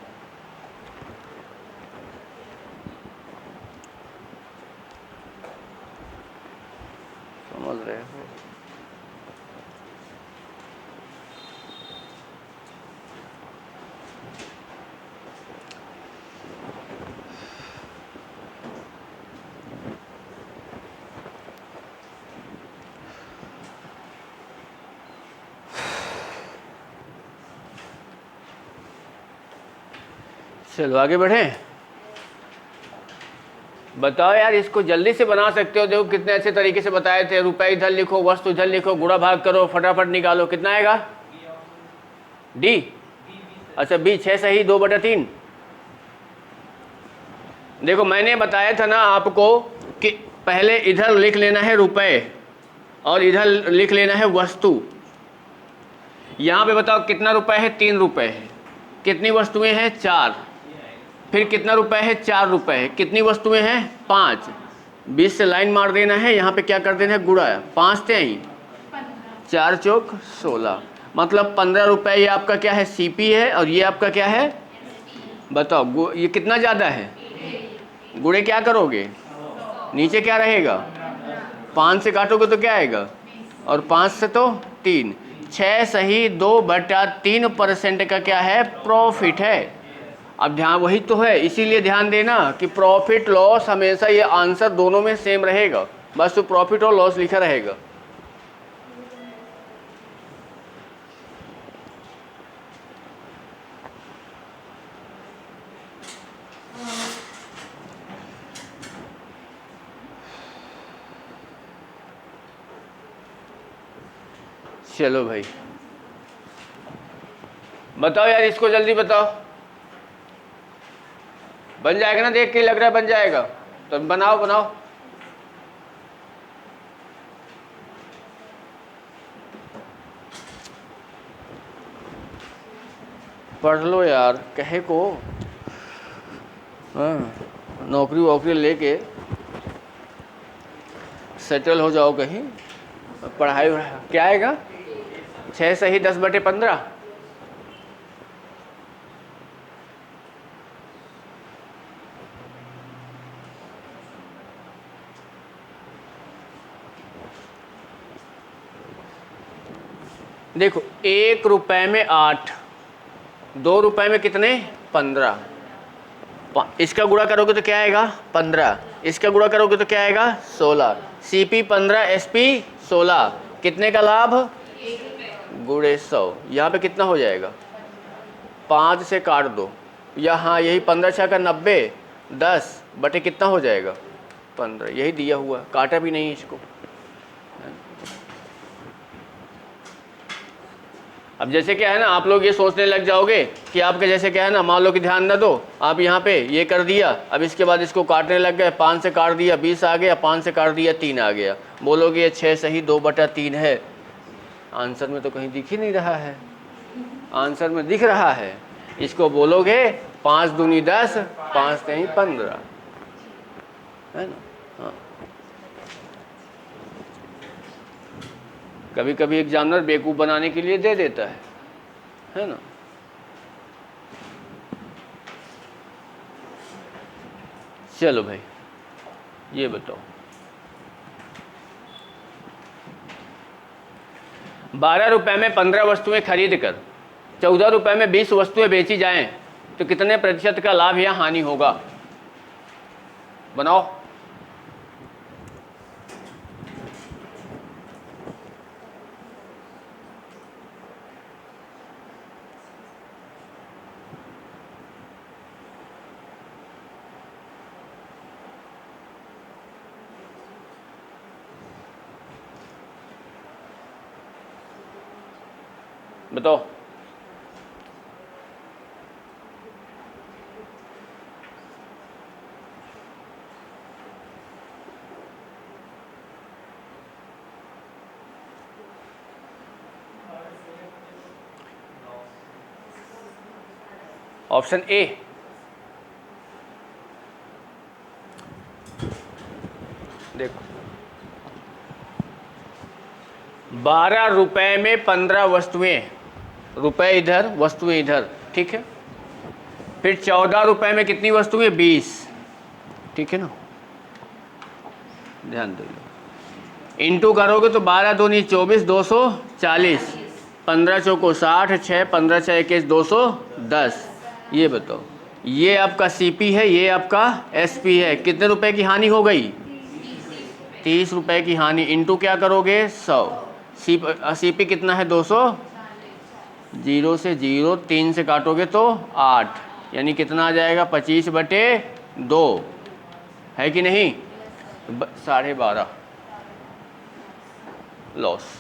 समझ रहे हो? चलो आगे बढ़े। बताओ यार, इसको जल्दी से बना सकते हो। देखो कितने अच्छे तरीके से बताए थे। रुपए इधर लिखो, वस्तु इधर लिखो, गुणा भाग करो, फटाफट निकालो। कितना आएगा? डी। अच्छा बी 6 सही, 2/3। देखो मैंने बताया था ना आपको कि पहले इधर लिख लेना है रुपए और इधर लिख लेना है वस्तु। यहाँ पे बताओ कितना रुपए है? 3 रुपए है। कितनी वस्तुएं हैं? 4। फिर कितना रुपए है? 4 रुपए है। कितनी वस्तुएं हैं? 5। 20 से लाइन मार देना है, यहाँ पे क्या कर देना है? गुड़ा। 5 थे ही, 4 चौक 16, मतलब 15 रुपए। ये आपका क्या है? सीपी है। और ये आपका क्या है? बताओ ये कितना ज़्यादा है? गुड़े क्या करोगे? नीचे क्या रहेगा? 5 से काटोगे तो क्या आएगा? और 5 से तो 3। 6 सही 2/3% का क्या है? प्रॉफिट है। अब ध्यान वही तो है, इसीलिए ध्यान देना कि प्रॉफिट लॉस हमेशा ये आंसर दोनों में सेम रहेगा, बस तो प्रॉफिट और लॉस लिखा रहेगा। चलो भाई बताओ यार, इसको जल्दी बताओ। बन जाएगा ना? देख के लग रहा है बन जाएगा, तो बनाओ बनाओ। पढ़ लो यार, कहे को। हाँ, नौकरी वोकरी लेके सेटल हो जाओ कहीं। पढ़ाई क्या आएगा? 6 सही 10/15। देखो 1 रुपए में 8, 2 रुपए में कितने? 15। इसका गुणा करोगे तो क्या आएगा? 15। इसका गुणा करोगे तो क्या आएगा? 16। CP 15, SP 16। कितने का लाभ? गुणे 100। यहाँ पे कितना हो जाएगा? 5 से काट दो, यहाँ यही 15 छः का 90, 10 बटे कितना हो जाएगा? 15। यही दिया हुआ, काटा भी नहीं इसको। अब जैसे क्या है ना, आप लोग ये सोचने लग जाओगे कि आपके जैसे क्या है ना, मान लो कि ध्यान न दो, आप यहाँ पे ये कर दिया, अब इसके बाद इसको काटने लग गए। 5 से काट दिया 20 आ गया, 5 से काट दिया 3 आ गया। बोलोगे ये 6 सही 2/3 है। आंसर में तो कहीं दिख ही नहीं रहा है। आंसर में दिख रहा है, इसको बोलोगे 5 दूनी 10, 5 नहीं 15, है ना? हाँ, कभी कभी एग्जामिनर बेवकूफ़ बनाने के लिए दे देता है ना? चलो भाई ये बताओ, 12 रुपए में 15 वस्तुएं खरीद कर 14 रुपए में 20 वस्तुएं बेची जाएं तो कितने प्रतिशत का लाभ या हानि होगा? बनाओ। बताओ। Option A. देखो 12 रुपए में 15 वस्तुएं, रुपए इधर वस्तुएं इधर, ठीक है। फिर 14 रुपए में कितनी वस्तुएं? 20, ठीक है ना? ध्यान दो, इंटू करोगे तो 12 दूनी 24, 240, 15 चौको 60, 6 15 6 21 210। ये बताओ, ये आपका सीपी है, ये आपका एसपी है। कितने रुपए की हानि हो गई? 30 रुपए की हानि। इंटू क्या करोगे? 100। सीपी कितना है? 200। 0 से 0, 3 से काटोगे तो 8, यानी कितना आ जाएगा? 25/2, है कि नहीं? 12.5 लॉस।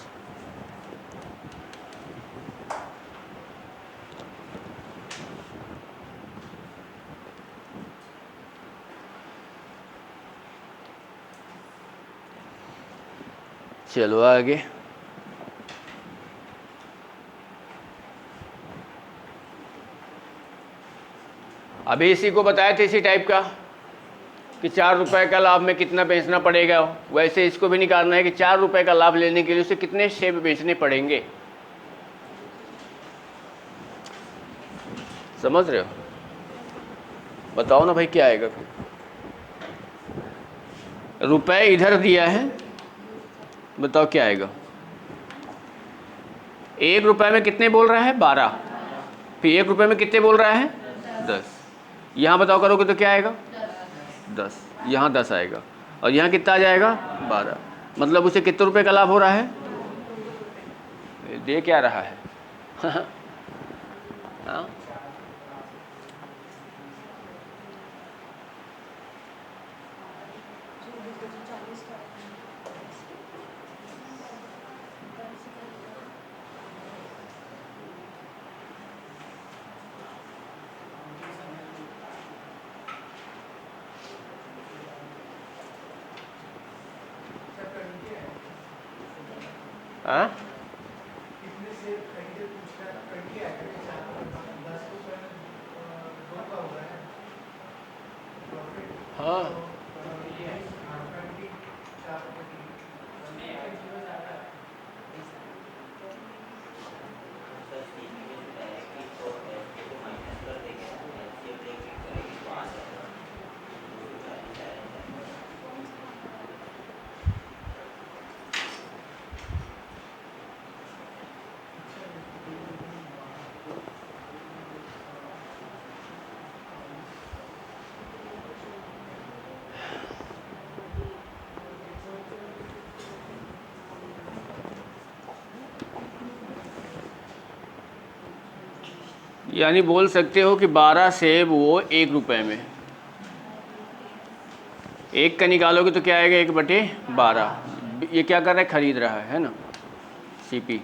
चलो आगे। अभी इसी को बताए थे इसी टाइप का कि 4 रुपए का लाभ में कितना बेचना पड़ेगा, वैसे इसको भी निकालना है कि 4 रुपए का लाभ लेने के लिए उसे कितने शेयर बेचने पड़ेंगे। समझ रहे हो? बताओ ना भाई क्या आएगा फिर। रुपए इधर दिया है, बताओ क्या आएगा। 1 रुपए में कितने बोल रहा है? 12। फिर 1 रुपए में कितने बोल रहा है? 10। यहाँ बताओ करोगे तो क्या आएगा? 10। यहाँ 10 आएगा और यहाँ कितना आ जाएगा? 12। मतलब उसे कितने रुपए का लाभ हो रहा है? दे क्या रहा है? हाँ? हाँ? हाँ सर सीपी में जो डायरेक्टली तो एसपी को माइनस कर देंगे ना, एलसीएम लेके करेंगे तो आ जाएगा 240 आएगा। यानी बोल सकते हो कि 12 सेब वो 1 रुपए में, 1 का निकालोगे तो क्या आएगा? 1/12। ये क्या कर रहा है? खरीद रहा है ना, सीपी।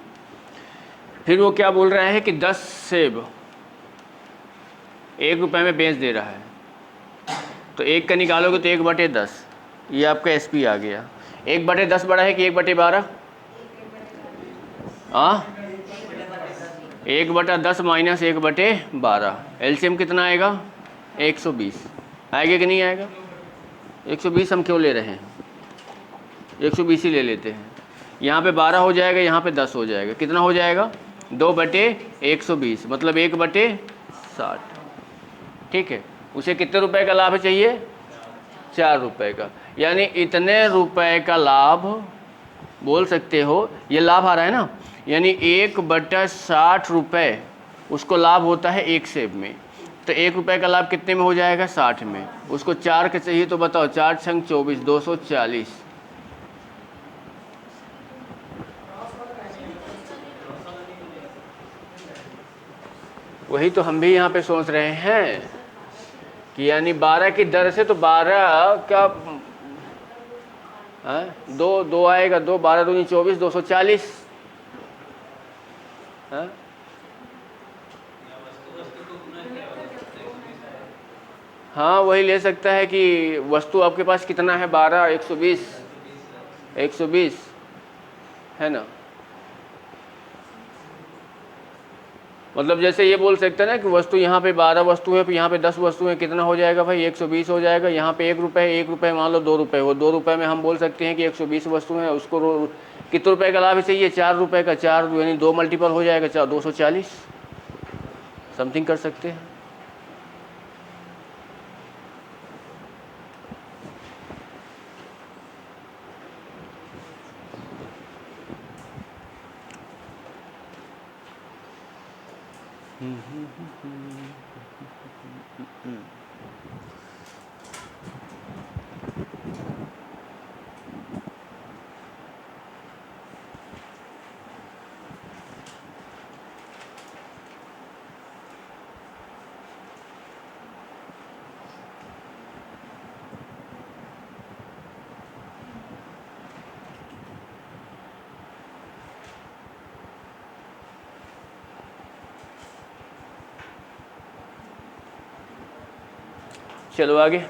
फिर वो क्या बोल रहा है कि 10 सेब 1 रुपए में बेच दे रहा है, तो 1 का निकालोगे तो 1/10। ये आपका एसपी आ गया। 1/10 बड़ा है कि 1/12? हाँ, 1/10 माइनस 1/12। एलसीएम कितना आएगा? 120 आएगा कि नहीं आएगा? 120 हम क्यों ले रहे हैं? 120 ही ले लेते हैं। यहाँ पे 12 हो जाएगा, यहाँ पे 10 हो जाएगा। कितना हो जाएगा? 2/120 मतलब 1/60। ठीक है। उसे कितने रुपए का लाभ चाहिए? 4 रुपए का। यानी इतने रुपए का लाभ बोल सकते हो, ये लाभ आ रहा है ना, यानी 1/60 रुपए उसको लाभ होता है 1 सेब में। तो 1 रुपए का लाभ कितने में हो जाएगा? 60 में। उसको 4 के चाहिए तो बताओ, 4 छंग 24, 240। वही तो हम भी यहाँ पे सोच रहे हैं कि यानी 12 की दर से तो 12 का दो आएगा, 2 12 दूनी 24, 240। हाँ? हाँ वही ले सकता है कि वस्तु आपके पास कितना है? 12, 120, 120 है ना। मतलब जैसे ये बोल सकते हैं ना कि वस्तु यहाँ पे 12 वस्तु है, फिर यहाँ पे 10 वस्तु है, कितना हो जाएगा भाई? 120 हो जाएगा। यहाँ पे 1 रुपये, 1 रुपये मान लो 2 रुपये, वो 2 रुपये में हम बोल सकते हैं कि 120 वस्तु है, उसको कितने रुपए का लाभ चाहिए? 4 रुपये का। 4 यानी 2 मल्टीपल हो जाएगा, 240 समथिंग कर सकते हैं। चलो आगे।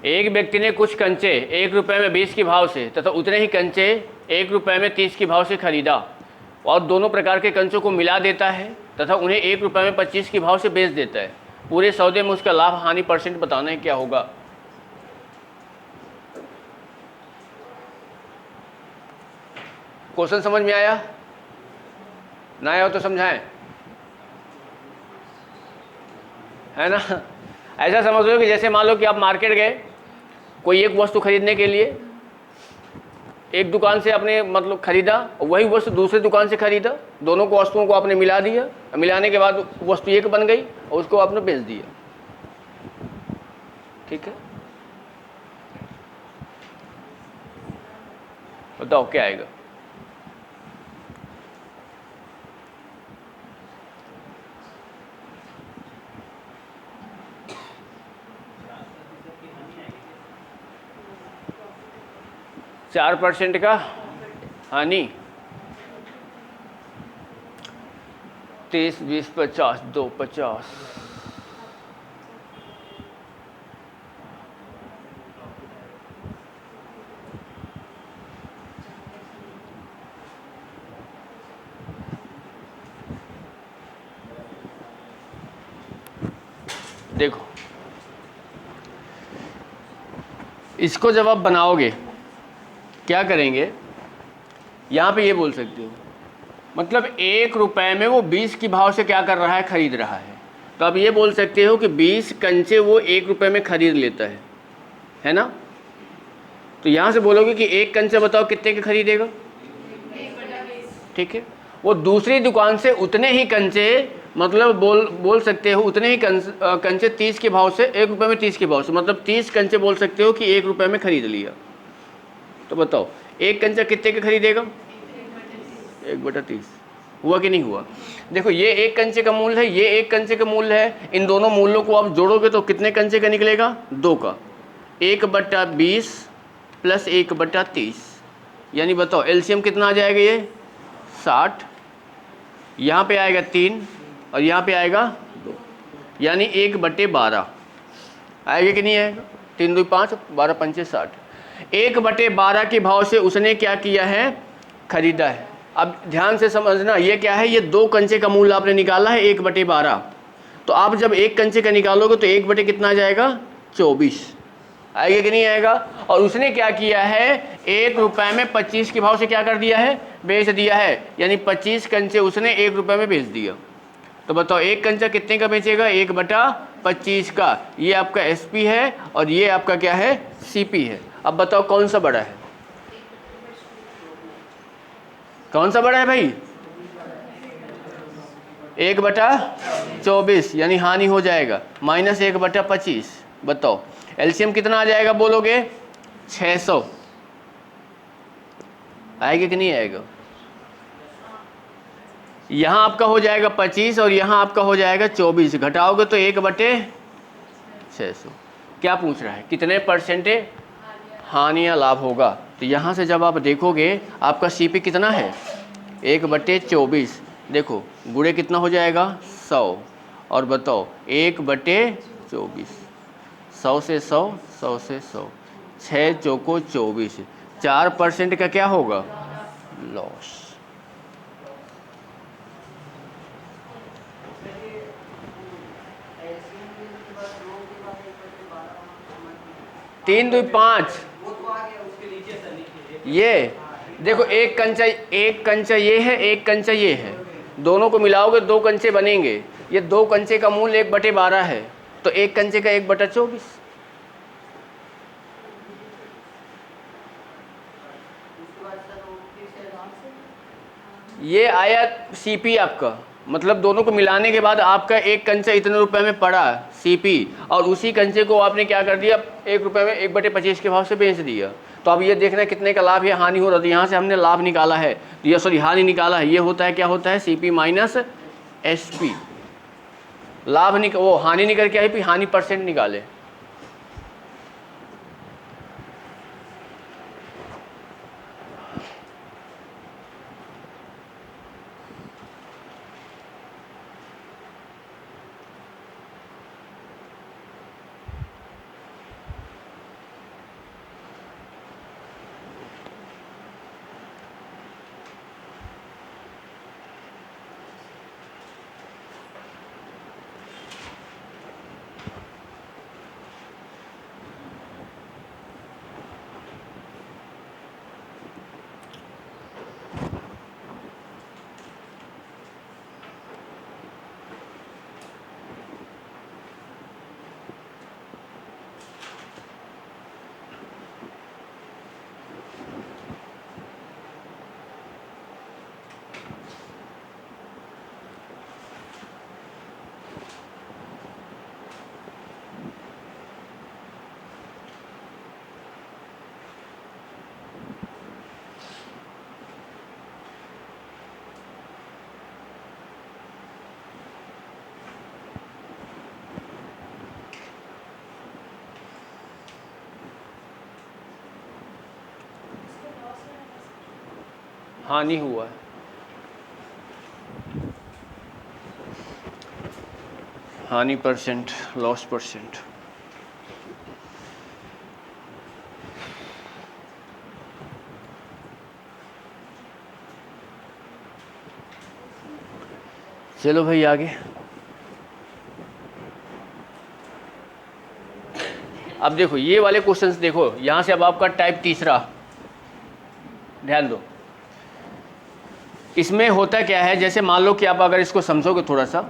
एक व्यक्ति ने कुछ कंचे 1 रुपये में 20 के भाव से तथा उतने ही कंचे 1 रुपये में 30 के भाव से खरीदा और दोनों प्रकार के कंचों को मिला देता है तथा उन्हें 1 रुपये में 25 के भाव से बेच देता है। पूरे सौदे में उसका लाभ हानि परसेंट बताना है क्या होगा। क्वेश्चन समझ में आया? ना आया हो तो समझाएं, है ना। ऐसा समझ लो कि जैसे मान लो कि आप मार्केट गए कोई एक वस्तु खरीदने के लिए, एक दुकान से आपने मतलब खरीदा और वही वस्तु दूसरे दुकान से खरीदा, दोनों को वस्तुओं को आपने मिला दिया, मिलाने के बाद वस्तु एक बन गई और उसको आपने बेच दिया। ठीक है, बताओ क्या आएगा? चार % का हानि, 30, 20, 50, 2, 50। देखो इसको जब आप बनाओगे क्या करेंगे, यहाँ पे ये बोल सकते हो मतलब 1 रुपये में वो 20 के भाव से क्या कर रहा है, खरीद रहा है। तो आप ये बोल सकते हो कि 20 कंचे वो 1 रुपये में खरीद लेता है ना। तो यहाँ से बोलोगे कि एक कंचा बताओ कितने के खरीदेगा, ठीक है। वो दूसरी दुकान से उतने ही कंचे मतलब बोल सकते हो उतने ही कंचे 30 के भाव से, 1 रुपये में 30 के भाव से, मतलब 30 कंचे बोल सकते हो कि 1 रुपये में खरीद लिया। तो बताओ एक कंचा कितने का खरीदेगा, 1/30। हुआ कि नहीं हुआ? देखो ये एक कंचे का मूल्य है, ये एक कंचे का मूल्य है, इन दोनों मूल्यों को आप जोड़ोगे तो कितने कंचे का निकलेगा, 2 का। 1/20 प्लस 1/30, यानी बताओ एलसीएम कितना आ जाएगा, ये 60। यहाँ पे आएगा 3 और यहाँ पे आएगा 2, यानी 1/12 आएगा कि नहीं आएगा। 3 2 5, 12 पंचे 60। 1/12 के भाव से उसने क्या किया है, खरीदा है। अब ध्यान से समझना, ये क्या है, ये 2 कंचे का मूल्य आपने निकाला है 1/12। तो आप जब एक कंचे का निकालोगे तो 1 बटे कितना आ जाएगा, 24 आएगा कि नहीं आएगा। और उसने क्या किया है, 1 रुपये में 25 के भाव से क्या कर दिया है, बेच दिया है, यानी 25 कंचे उसने 1 रुपये में बेच दिया। तो बताओ एक कंचा कितने का बेचेगा, 1/25 का। ये आपका एसपी है और ये आपका क्या है, सीपी है। अब बताओ कौन सा बड़ा है, कौन सा बड़ा है भाई, 1/24, यानी हानि हो जाएगा माइनस 1/25। बताओ एलसीएम कितना आ जाएगा बोलोगे, 600 आएगा कि नहीं आएगा। यहाँ आपका हो जाएगा 25 और यहाँ आपका हो जाएगा 24, घटाओगे तो 1/600। क्या पूछ रहा है, कितने % हानि या लाभ होगा। तो यहाँ से जब आप देखोगे आपका सीपी कितना है, 1/24। देखो गुणे कितना हो जाएगा, 100। और बताओ 1/24, 100 से 100, 100 से 100, 6 चौको 24। 4% का क्या होगा, लॉस। तीन 2 5, ये देखो एक कंचा ये है, एक कंचा ये है, दोनों को मिलाओगे 2 कंचे बनेंगे। ये 2 कंचे का मूल्य 1/12 है, तो एक कंचे का 1/24। ये आया सीपी आपका, मतलब दोनों को मिलाने के बाद आपका एक कंचा इतने रुपए में पड़ा सीपी, और उसी कंचे को आपने क्या कर दिया, 1 रुपये में 1/25 के भाव से बेच दिया। तो अब ये देखना कितने का लाभ या हानि हो रहा है। तो यहाँ से हमने लाभ निकाला है, ये सॉरी हानि निकाला है। ये होता है क्या होता है, सीपी माइनस एसपी। लाभ वो हानि निकल के आई, फिर हानि % निकाले। हानि हुआ है। हानि परसेंट, लॉस परसेंट। चलो भाई आगे। अब देखो ये वाले क्वेश्चंस देखो, यहां से अब आपका टाइप तीसरा, ध्यान दो। इसमें होता क्या है, जैसे मान लो कि आप अगर इसको समझोगे थोड़ा सा,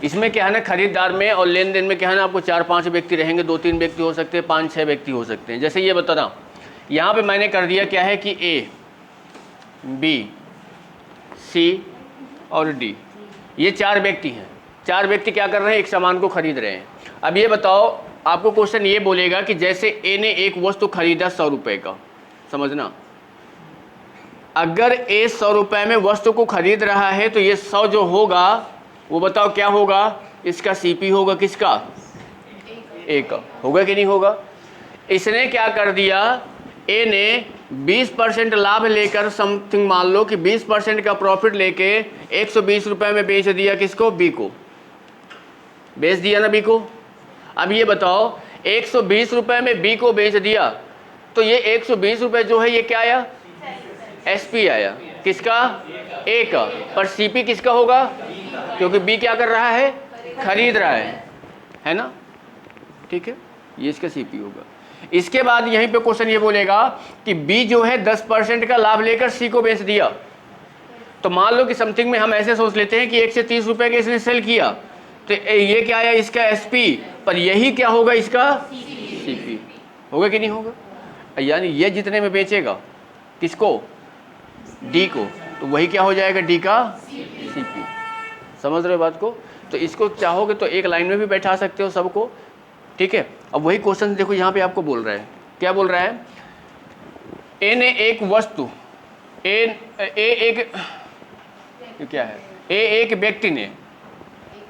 इसमें क्या है ना, खरीदार में और लेन देन में क्या है ना, आपको 4-5 व्यक्ति रहेंगे, 2-3 व्यक्ति हो सकते हैं, 5-6 व्यक्ति हो सकते हैं। जैसे ये बता रहा हूँ, यहाँ पे मैंने कर दिया क्या है कि ए, बी, सी और डी, ये 4 व्यक्ति हैं। 4 व्यक्ति क्या कर रहे हैं, एक सामान को खरीद रहे हैं। अब ये बताओ, आपको क्वेश्चन ये बोलेगा कि जैसे ए ने एक वस्तु खरीदा 100 रुपये का, समझना, अगर ए 100 रुपये में वस्तु को खरीद रहा है तो ये 100 जो होगा वो बताओ क्या होगा, इसका सीपी होगा, किसका, ए का, होगा कि नहीं होगा। इसने क्या कर दिया, ए ने 20% लाभ लेकर, समथिंग मान लो कि 20% का प्रॉफिट लेके 120 रुपये में बेच दिया, किसको, बी को, बेच दिया ना बी को। अब ये बताओ 120 रुपये में बी को बेच दिया, तो ये 120 रुपये जो है ये क्या आया, एसपी आया, किसका, ए का, पर सीपी किसका होगा, क्योंकि बी क्या कर रहा है, खरीद रहा है ना, ठीक है, ये इसका सीपी होगा। इसके बाद यहीं पे क्वेश्चन ये बोलेगा कि बी जो है 10% का लाभ लेकर सी को बेच दिया। तो मान लो कि समथिंग में हम ऐसे सोच लेते हैं कि 1 से 30 रुपए के इसने सेल किया, तो ये क्या आया, इसका एसपी, पर यही क्या होगा, इसका सीपी होगा कि नहीं होगा। यानी ये जितने में बेचेगा, किसको, डी को, तो वही क्या हो जाएगा, डी का सीपी। समझ रहे हो बात को। तो इसको चाहोगे तो एक लाइन में भी बैठा सकते हो सबको, ठीक है। अब वही क्वेश्चन देखो यहाँ पे आपको बोल रहा है, क्या बोल रहा है, ए ने एक वस्तु, ए एक क्या है, ए एक व्यक्ति ने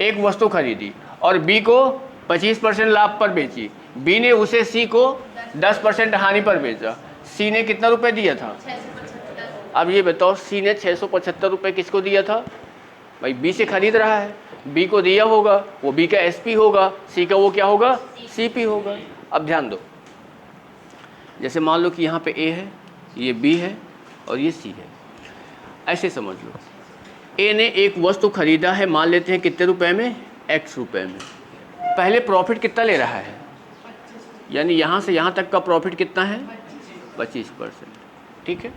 एक वस्तु खरीदी और बी को 25% लाभ पर बेची, बी ने उसे सी को 10% हानि पर बेचा। सी ने कितना रुपए दिया था, अब ये बताओ, सी ने 675 रुपये किसको दिया था, भाई बी से खरीद रहा है, बी को दिया होगा, वो बी का एसपी होगा, सी का वो क्या होगा, सीपी होगा। अब ध्यान दो, जैसे मान लो कि यहाँ पे ए है, ये बी है और ये सी है, ऐसे समझ लो, ए ने एक वस्तु खरीदा है, मान लेते हैं कितने रुपए में, एक्स रुपए में। पहले प्रॉफिट कितना ले रहा है, यानी यहाँ से यहाँ तक का प्रॉफिट कितना है, 25%, ठीक है।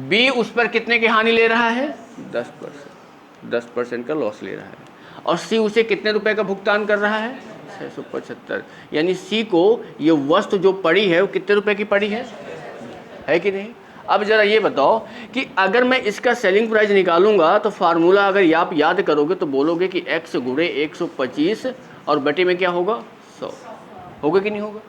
बी उस पर कितने की हानि ले रहा है, 10% का लॉस ले रहा है, और सी उसे कितने रुपए का भुगतान कर रहा है, 675। यानी सी को ये वस्तु जो पड़ी है वो कितने रुपए की पड़ी है कि नहीं। अब जरा ये बताओ कि अगर मैं इसका सेलिंग प्राइस निकालूंगा तो फार्मूला अगर आप याद करोगे तो बोलोगे कि x गुणे 125 और बटे में क्या होगा, 100, होगा कि नहीं होगा।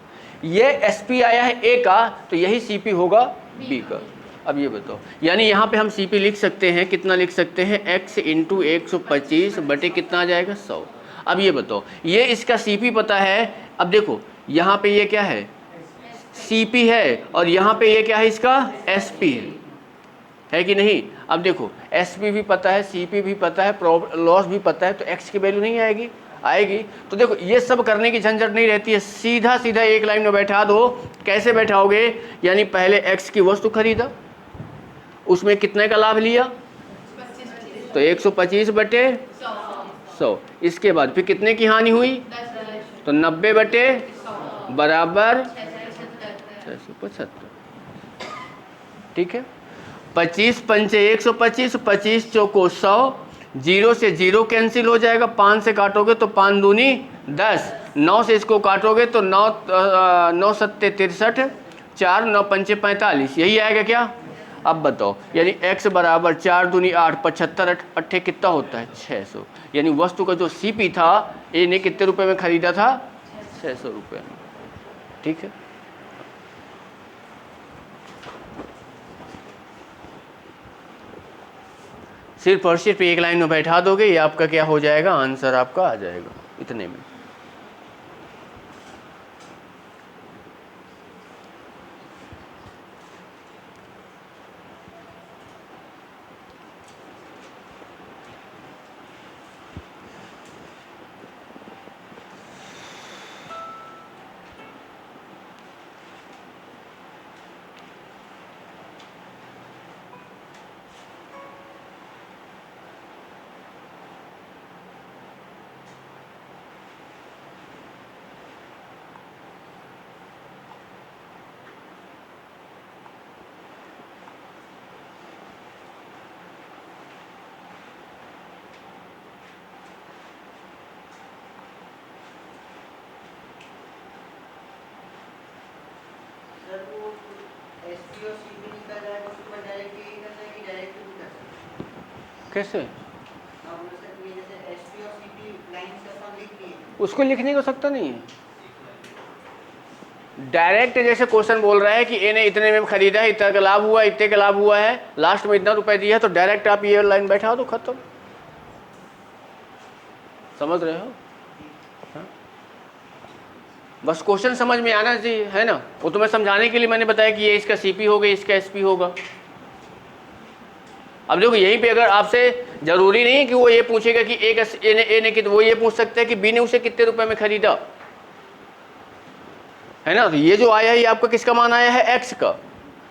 ये एसपी आया है ए का, तो यही सीपी होगा बी का। अब ये बताओ, यानी यहाँ पे हम सीपी लिख सकते हैं, कितना लिख सकते हैं, x इंटू 125 बटे कितना आ जाएगा, 100। अब ये बताओ, ये इसका सीपी पता है। अब देखो यहाँ पे ये क्या है, सीपी है, और यहाँ पे ये क्या है, इसका एसपी है कि नहीं। अब देखो एसपी भी पता है, सीपी भी पता है, लॉस भी पता है, तो एक्स की वैल्यू नहीं आएगी, आएगी। तो देखो ये सब करने की झंझट नहीं रहती है, सीधा सीधा एक लाइन में बैठा दो। कैसे बैठाओगे, यानी पहले एक्स की वस्तु खरीदा, उसमें कितने का लाभ लिया, तो 125 बटे 100। इसके बाद फिर कितने की हानि हुई, तो 90 बटे बराबर 675, ठीक है। 25 पंचे 125, 25 चौको 100, 0 से 0 कैंसिल हो जाएगा, 5 से काटोगे तो 5 दूनी 10, 9 से इसको काटोगे तो 9 सत्ते 63, 4 9 पंचे 45, यही आएगा क्या। अब बताओ, यानी x बराबर 4 दूनी 8, 75 अट्ठे कितना होता है, 600। यानी वस्तु का जो सीपी था, ए ने कितने रुपए में खरीदा था, 600 रुपये में, ठीक है। सिर्फ और सिर्फ एक लाइन में बैठा दोगे, ये आपका क्या हो जाएगा, आंसर आपका आ जाएगा इतने में। कैसे? अब जैसे ये जैसे एसपी और सीपी लाइन से अपन लिख लिए, उसको लिखने को सकता नहीं है। डायरेक्ट जैसे क्वेश्चन बोल रहा है कि ए ने इतने में खरीदा है, इतना का लाभ हुआ, इतने का लाभ हुआ है, लास्ट में इतना रुपए दिया है, तो डायरेक्ट आप ये लाइन बैठा दो, खत्म। समझ रहे हो? हाँ? बस क्वेश्चन समझ में आना चाहिए, है ना? वो तुम्हें समझाने के लिए मैंने बताया कि ये इसका सीपी होगा, इसका एसपी होगा। अब देखो यहीं पे अगर आपसे जरूरी नहीं कि वो ये पूछेगा कि ए ने वो ये पूछ सकता है कि बी ने उसे कितने रुपए में खरीदा, है ना? तो ये जो आया है ये आपका किसका मान आया है? एक्स का।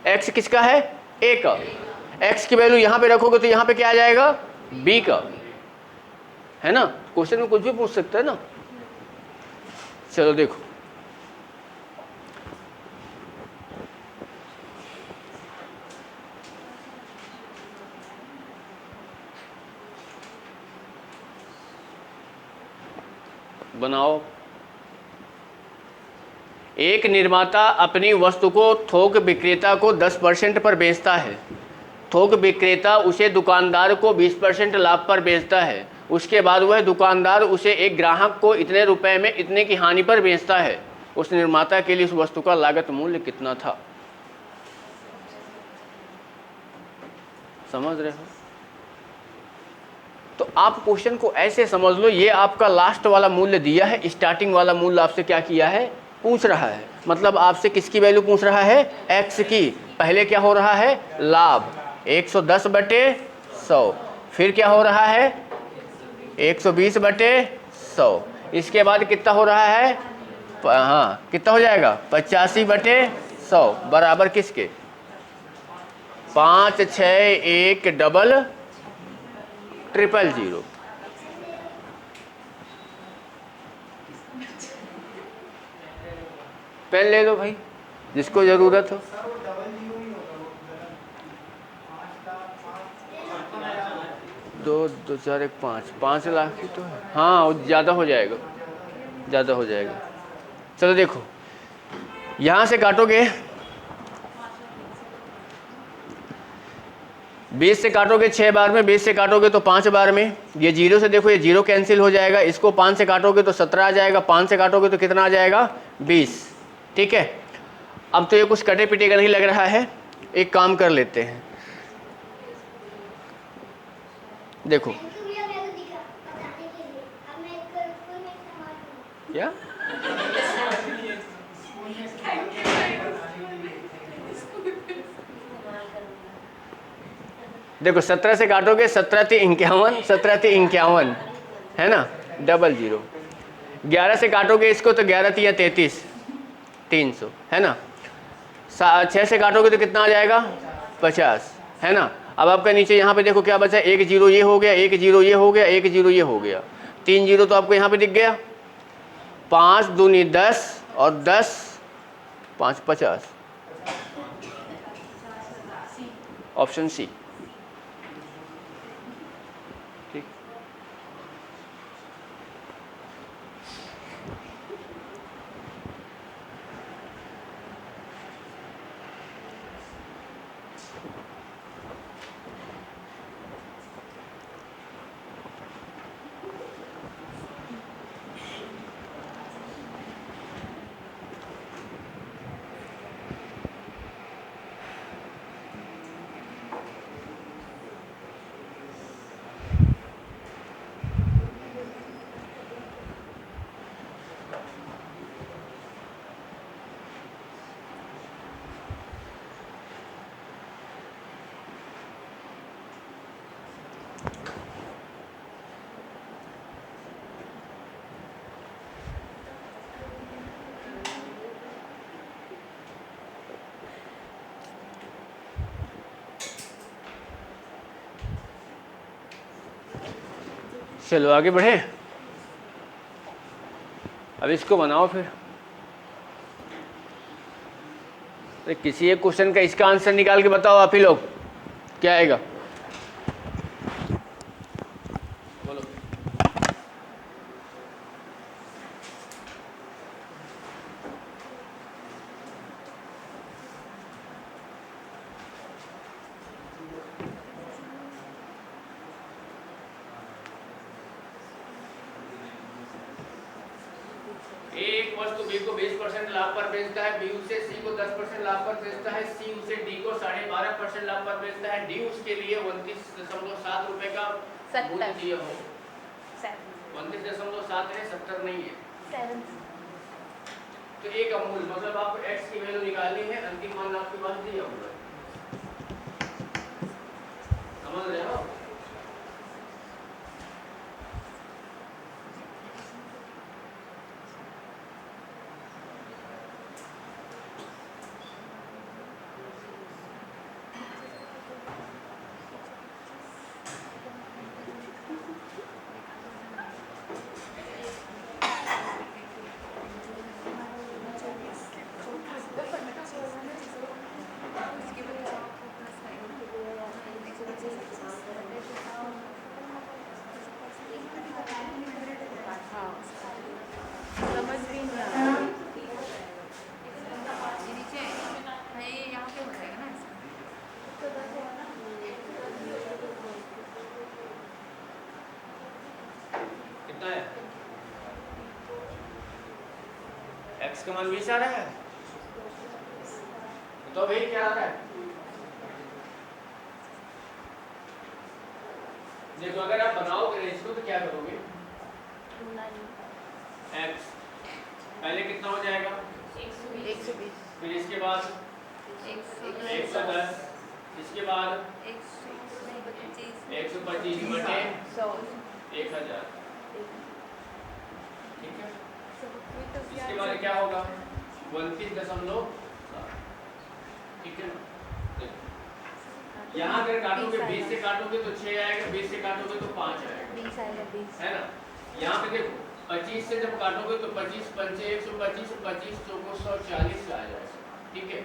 एक्स किसका है? ए का। एक्स की वैल्यू यहां पे रखोगे तो यहां पे क्या आ जाएगा? बी का, है ना? क्वेश्चन में कुछ भी पूछ सकता है ना। चलो देखो, बनाओ। एक निर्माता अपनी वस्तु को थोक विक्रेता को 10% पर बेचता है। थोक विक्रेता उसे दुकानदार को 20% लाभ पर बेचता है। उसके बाद वह दुकानदार उसे एक ग्राहक को इतने रुपए में इतने की हानि पर बेचता है। उस निर्माता के लिए उस वस्तु का लागत मूल्य कितना था? समझ रहे हो? तो आप क्वेश्चन को ऐसे समझ लो, ये आपका लास्ट वाला मूल्य दिया है, स्टार्टिंग वाला मूल्य आपसे क्या किया है? पूछ रहा है। मतलब आपसे किसकी वैल्यू पूछ रहा है? एक्स की। पहले क्या हो रहा है? लाभ 110/100। फिर क्या हो रहा है? 120/100। इसके बाद कितना हो रहा है? हाँ, कितना हो जाएगा? 85/100 बराबर किसके? 5 6 1 डबल 000। पेन ले लो भाई, जिसको जरूरत हो। दो 2 4 1 5 लाख की तो है। हाँ, वो ज़्यादा हो जाएगा, ज़्यादा हो जाएगा। चलो देखो, यहाँ से काटोगे 20 से काटोगे 6 बार में, 20 से काटोगे तो 5 बार में। ये 0 से देखो, ये 0 कैंसिल हो जाएगा। इसको 5 से काटोगे तो 17 आ जाएगा। 5 से काटोगे तो कितना आ जाएगा? 20। ठीक है। अब तो ये कुछ कटे पिटे का नहीं लग रहा है। एक काम कर लेते हैं, देखो क्या देखो, 17 से काटोगे 17 × 51, 17 × 51, है ना? 00। 11 से काटोगे इसको तो 11 × 33, 300, है ना? 6 से काटोगे तो कितना आ जाएगा? 50, है ना? अब आपका नीचे यहाँ पे देखो क्या बचा? 1 0 ये हो गया, 1 0 ये हो गया, 1 0 ये हो गया, 3 0 तो आपको यहाँ पे दिख गया। 5 दूनी 10 और 10 5 50। Option C. ठीक। चलो आगे बढ़े। अब इसको बनाओ फिर। किसी एक क्वेश्चन का इसका आंसर निकाल के बताओ आप ही लोग, क्या आएगा? बोलो। इक्वल्स टू बी को 20% लाभ पर बेचता है, बी उसे सी को 10% लाभ पर बेचता है, सी उसे डी को 12.5% लाभ पर बेचता है, डी उसके लिए 29.7 रुपए का मूल्य दिया हो। 29.7 है, 70 नहीं है। तो एक अमूल मतलब आपको x की वैल्यू निकालनी है, अंतिम मान आपके पास दिया हुआ है, समझ रहे हो? समझ भी नहीं आ रहा। यहाँ पे हो जाएगा ना कितना है? x का मान 20 आ रहा है, तो भाई क्या आ रहा है? देखो अगर आप बनाओगे रेशियो तो क्या करोगे? x पहले कितना हो जाएगा? 120, फिर इसके बाद 110, इसके बाद 125 बटे 1000, ठीक है। इसके बाद क्या होगा? 29.7, ठीक है ना। यहाँ अगर काटोगे 20 से काटोगे तो 6 आएगा, 20 से काटोगे तो 5 आएगा, है ना। यहाँ पे देखो 25 से जब काटोगे तो 25 पंचे 125, 25 चौको 140 आ जाएगा, ठीक है।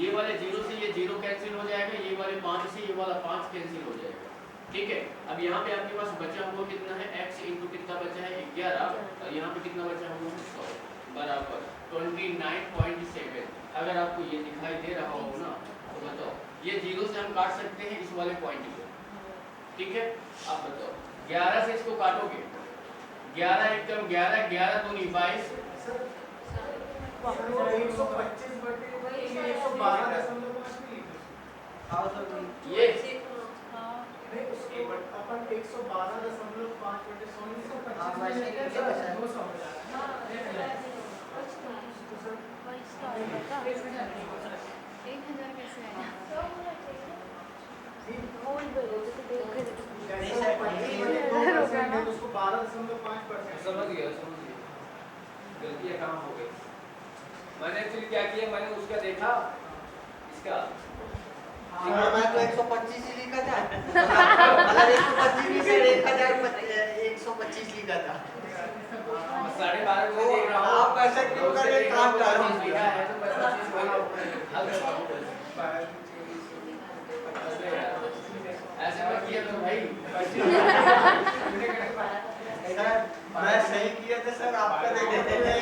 ये वाले जीरो से ये जीरो कैंसिल हो जाएगा, ये वाले 5 से ये वाला 5 कैंसिल हो जाएगा, ठीक है। अब यहाँ पे आपके पास बचा हुआ कितना है? x इंटू कितना बचा है? 11, और यहाँ पे कितना बचा हुआ है? 100 बराबर 29.7। अगर आपको ये दिखाई दे रहा हो ना तो बताओ, ये जीरो से हम काट सकते हैं इस वाले पॉइंट को, ठीक है। आप बताओ 11 से इसको काटोगे, 11 एकदम 11, 11 दूनी 22, 125 बटे 112.5 ये नहीं उसके अपन 112.5 बटे 100 200 हो जा रहा है उसको 12.5%। समझ गया गलतियाँ कहाँ हो गई। मैंने एक्चुअली क्या किया, मैंने उसका देखा इसका मैं तो 125 ही लिखा था, मतलब 125 से 125 लिखा था। 12.5 को देख रहा हूँ। आप ऐसा क्यों कर रहे हैं? काम डालो। लिखा है तो 25 वही ऐसे मत किया तो भाई। मैं सही किया था सर, आपका देख लेते हैं।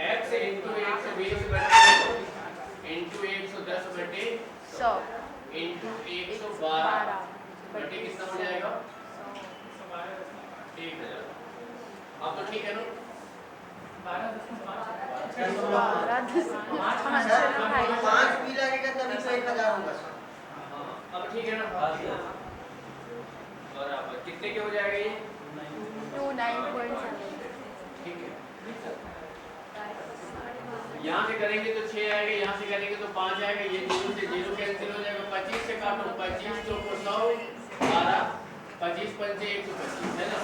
x इंटू 120 इंटू 110 बटे 100 इंटू 112 बटे कितना हो जाएगा? 1000। अब तो ठीक है ना? 5 भी लगेगा तभी तो 1000 होगा सर। हाँ, अब ठीक है ना? बराबर कितने के हो जाएगा ये? 29.7। ठीक है। यहाँ से करेंगे तो 6 आएगा, यहाँ से करेंगे तो 5 आएगा, ये जीरो से जीरो कैंसिल हो जाएगा। 25 से काटो, 25 चौको 100, 12, 25 पंचे 125, है ना।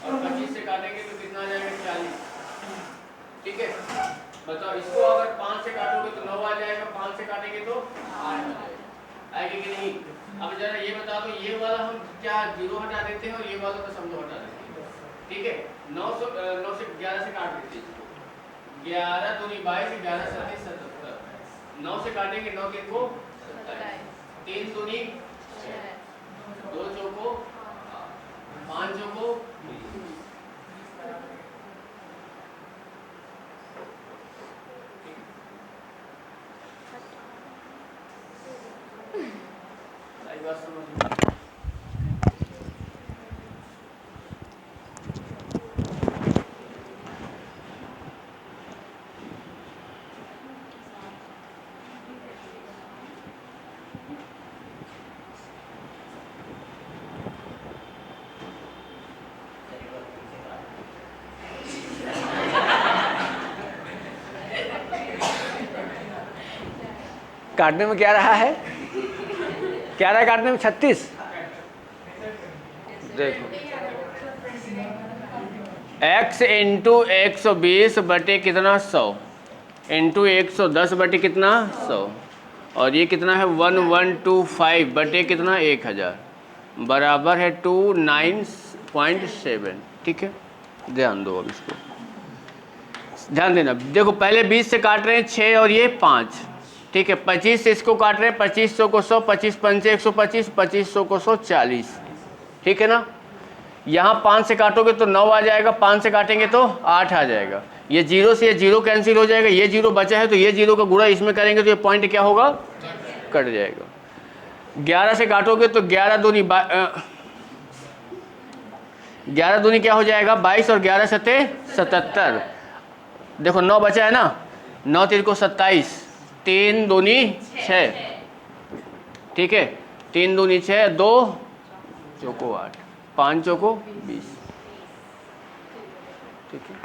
और 25 से काटेंगे तो कितना आ जाएगा? 40, ठीक है। बताओ इसको अगर 5 से काटोगे तो 9 आ जाएगा, 5 से काटेंगे तो 8 आ जाएगा, आएगा कि नहीं? अब जरा ये बता दो, ये वाला हम क्या जीरो हटा देते हैं और ये वाला तो समझो हटा देते हैं, ठीक है। 9 से 11 से काट देते हैं, 11 दूनी 22, 11 7 77, 9 से काटेंगे 9 3 को 3 दूनी 2 चौको 5 चौको 20। बात समझ काटने में क्या रहा है, क्या रहा है काटने में 36। देखो x इंटू 120 बटे कितना 100 इंटू 110 बटे कितना 100 और ये कितना है 1125 बटे कितना 1000 बराबर है 29.7। ठीक है, ध्यान दो अब इसको, ध्यान देना। देखो पहले 20 से काट रहे हैं 6 और ये 5, ठीक है। 25 से इसको काट रहे हैं, 2500 को 100, 25 पंचे 125, 2500 को 100 40, ठीक है ना। यहाँ 5 से काटोगे तो 9 आ जाएगा, 5 से काटेंगे तो 8 आ जाएगा। ये जीरो से ये जीरो कैंसिल हो जाएगा, ये जीरो बचा है तो ये जीरो का गुणा इसमें करेंगे तो ये पॉइंट क्या होगा, कट जाएगा। 11 से काटोगे तो 11 दूनी 11 दूनी क्या हो जाएगा 22 और 11 सते 77। देखो 9 बचा है ना, 9 3 को 27, 3 दूनी 6, ठीक है। 3 दूनी 6, 2 चौको 8, 5 चौको 20, ठीक है।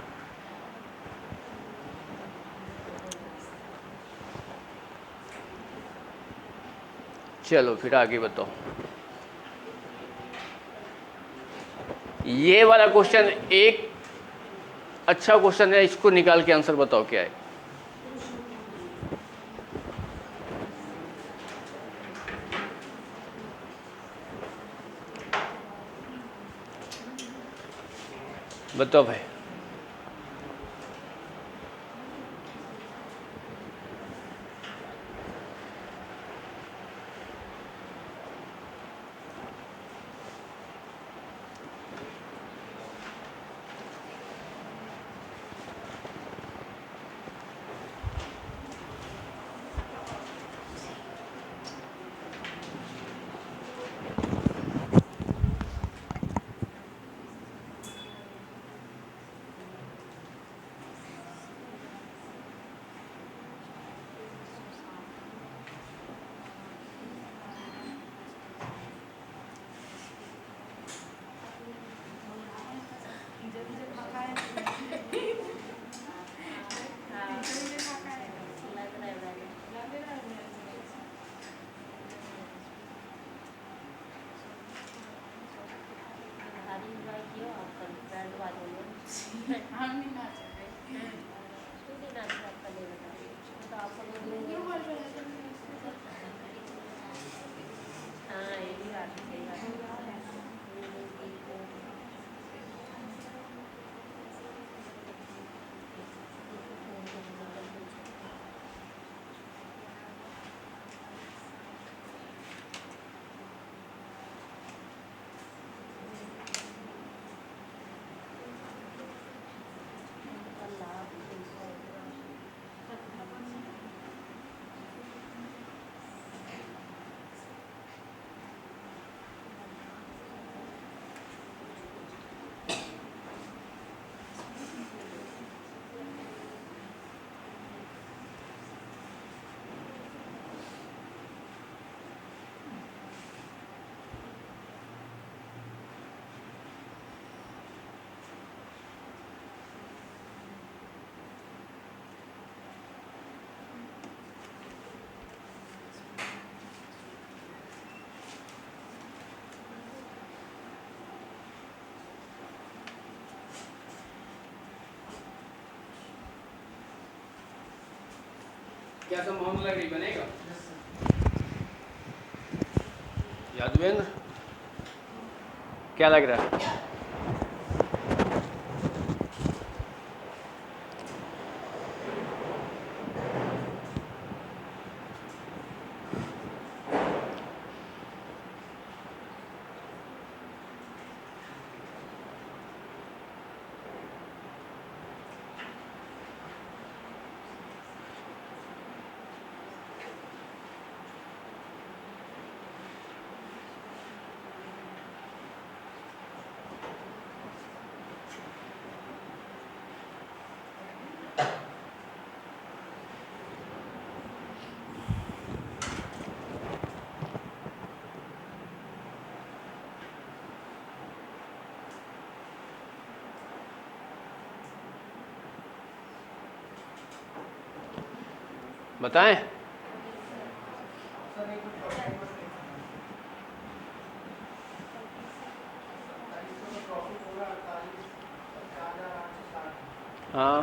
चलो फिर आगे बताओ। ये वाला क्वेश्चन एक अच्छा क्वेश्चन है, इसको निकाल के आंसर बताओ क्या है। बताओ भाई। क्या संभावना लग रही बनेगा यादवेंद्र, क्या लग रहा है? बताएं। सर एक प्रॉफिट होगा 48,860। हाँ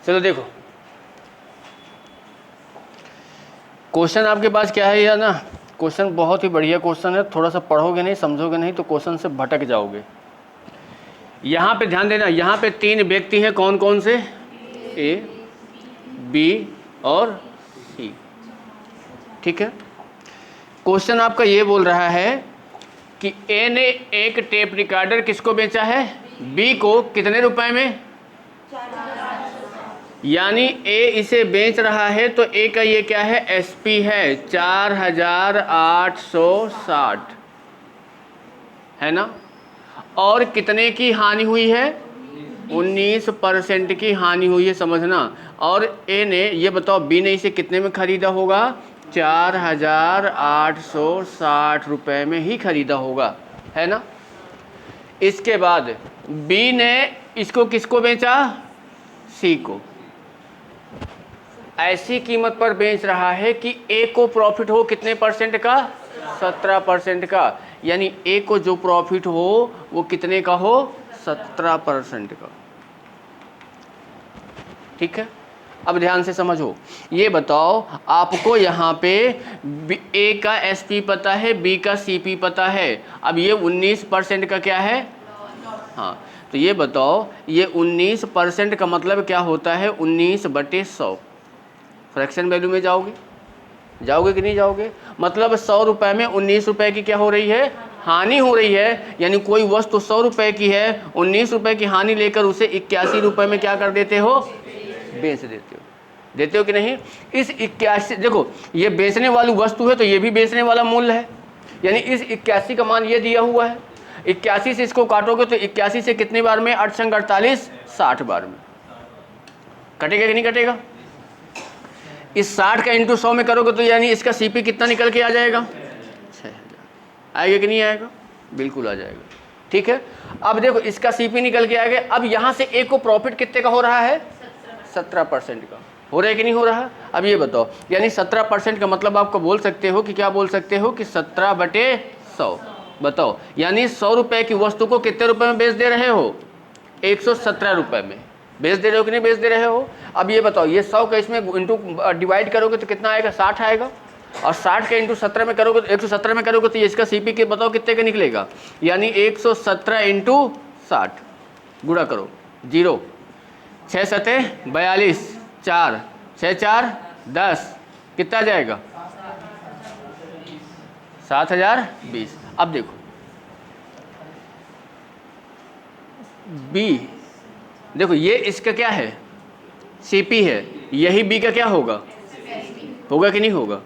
चलो देखो, क्वेश्चन आपके पास क्या है, या ना क्वेश्चन बहुत ही बढ़िया क्वेश्चन है, थोड़ा सा पढ़ोगे नहीं, समझोगे नहीं तो क्वेश्चन से भटक जाओगे। यहाँ पे ध्यान देना, यहाँ पे 3 व्यक्ति हैं, कौन कौन से? ए, बी और सी। ठीक है, क्वेश्चन आपका ये बोल रहा है कि ए ने एक टेप रिकॉर्डर किसको बेचा है? बी को। कितने रुपए में? यानी ए इसे बेच रहा है तो ए का ये क्या है? एसपी है, 4860 है ना। और कितने की हानि हुई है? 19% की हानि हुई है, समझना। और ए ने, ये बताओ बी ने इसे कितने में खरीदा होगा? 4860 रुपए में ही खरीदा होगा, है ना। इसके बाद बी ने इसको किसको बेचा? सी को। ऐसी कीमत पर बेच रहा है कि ए को प्रॉफिट हो कितने परसेंट का? 17% का। यानी ए को जो प्रॉफिट हो वो कितने का हो? 17% का। ठीक है, अब ध्यान से समझो। ये बताओ, आपको यहाँ पे ए का एसपी पता है, बी का सीपी पता है। अब ये 19% का क्या है? हाँ, तो ये बताओ, ये 19% का मतलब क्या होता है? 19/100। फ्रैक्शन वैल्यू में जाओगे कि नहीं जाओगे? मतलब 100 रुपए में 19 रुपए की क्या हो रही है? हानि हो रही है। यानी कोई वस्तु 100 रुपए की है, 19 रुपए की हानि लेकर उसे 81 रुपए में क्या कर देते हो? बेच देते हो कि नहीं? इस 81, देखो ये बेचने वाली वस्तु है तो ये भी बेचने वाला मूल्य है। यानी इस 81 का मान ये दिया हुआ है। 81 से इसको काटोगे तो 81 से कितने बार में? 8 संग 48, 60 बार में। कटेगा कि नहीं कटेगा? इस 60 का इंटू 100 में करोगे तो यानी इसका सीपी कितना निकल के आ जाएगा? 6000। आएगा कि नहीं आएगा? बिल्कुल आ जाएगा। ठीक है, अब देखो इसका सीपी निकल के आएगा। अब यहाँ से ए को प्रॉफिट कितने का हो रहा है? 17% का। हो रहा है कि नहीं हो रहा? अब ये बताओ, यानी 17% का मतलब आपको बोल सकते हो कि क्या बोल सकते हो? कि 17/100। बताओ, यानी 100 रुपए की वस्तु को कितने रुपए में बेच दे रहे हो? 117 रुपए में बेच दे रहे हो कि नहीं बेच दे रहे हो? अब ये बताओ, ये 100 का इसमें इंटू डिवाइड करोगे तो कितना आएगा? 60 आएगा। और 60 का इंटू 17 में करोगे तो 117 में करोगे तो इसका सीपी के बताओ कितने का निकलेगा? यानी 117 इंटू 60 गुणा करो, 0 6 सते 42, 4 6 4 10, कितना जाएगा? 7020। अब देखो बी, देखो ये इसका क्या है? सीपी है। यही बी का क्या होगा? होगा कि नहीं होगा?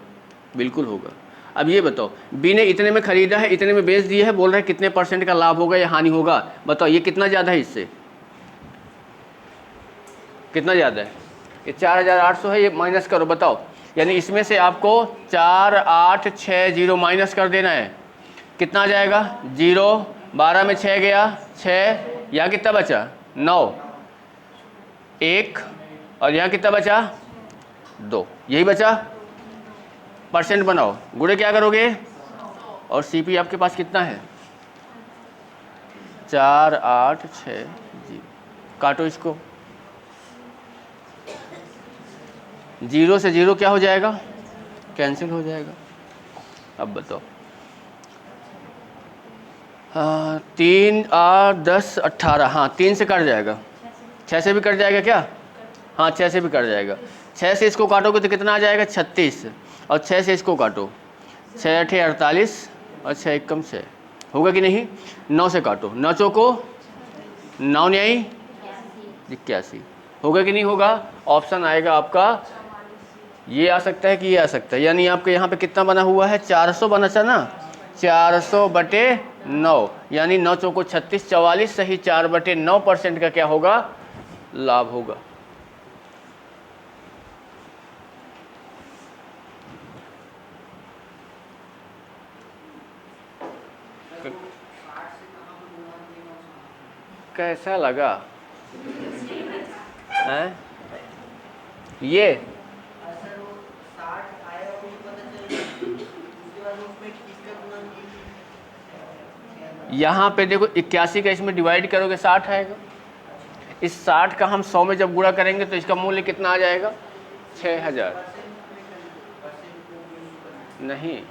बिल्कुल होगा। अब ये बताओ, बी ने इतने में खरीदा है, इतने में बेच दिया है, बोल रहा है कितने परसेंट का लाभ होगा या हानि होगा? बताओ, ये कितना ज़्यादा है इससे? कितना ज़्यादा है? ये 4800 है, ये माइनस करो, बताओ। यानी इसमें से आपको 4860 माइनस कर देना है। कितना आ जाएगा? 0, 12 में 6 गया, 6, यहाँ कितना बचा? 9, 1, और यहाँ कितना बचा? 2, यही बचा। परसेंट बनाओ, गुणे क्या करोगे? और सीपी आपके पास कितना है? 4860। काटो इसको, 0 से 0 क्या हो जाएगा? कैंसिल हो जाएगा। अब बताओ, 3 8 10 18, हाँ 3 से कट जाएगा। 6 से भी कट जाएगा क्या? हाँ 6 से भी कट जाएगा। 6 से इसको काटोगे तो कितना आ जाएगा? 36, और 6 से इसको काटो, 6 8 48 और 6 1 6, होगा कि नहीं? 9 से काटो, 9 चौको 9 न्याई 81, होगा कि नहीं होगा? ऑप्शन आएगा आपका ये आ सकता है कि ये आ सकता है, यानी आपके यहाँ पे कितना बना हुआ है, 400 बना था ना, 400/9, यानी 9 चौको 36, 44 सही 4/9% का क्या होगा, लाभ होगा। कैसा लगा हैं ये? सर वो 60 आया वो भी पता चल गया, उसके बाद उसमें किसका गुणन यहाँ पे देखो 81 का इसमें डिवाइड करोगे 60 आएगा, इस 60 का हम 100 में जब गुणा करेंगे तो इसका मूल्य कितना आ जाएगा, 6000। नहीं,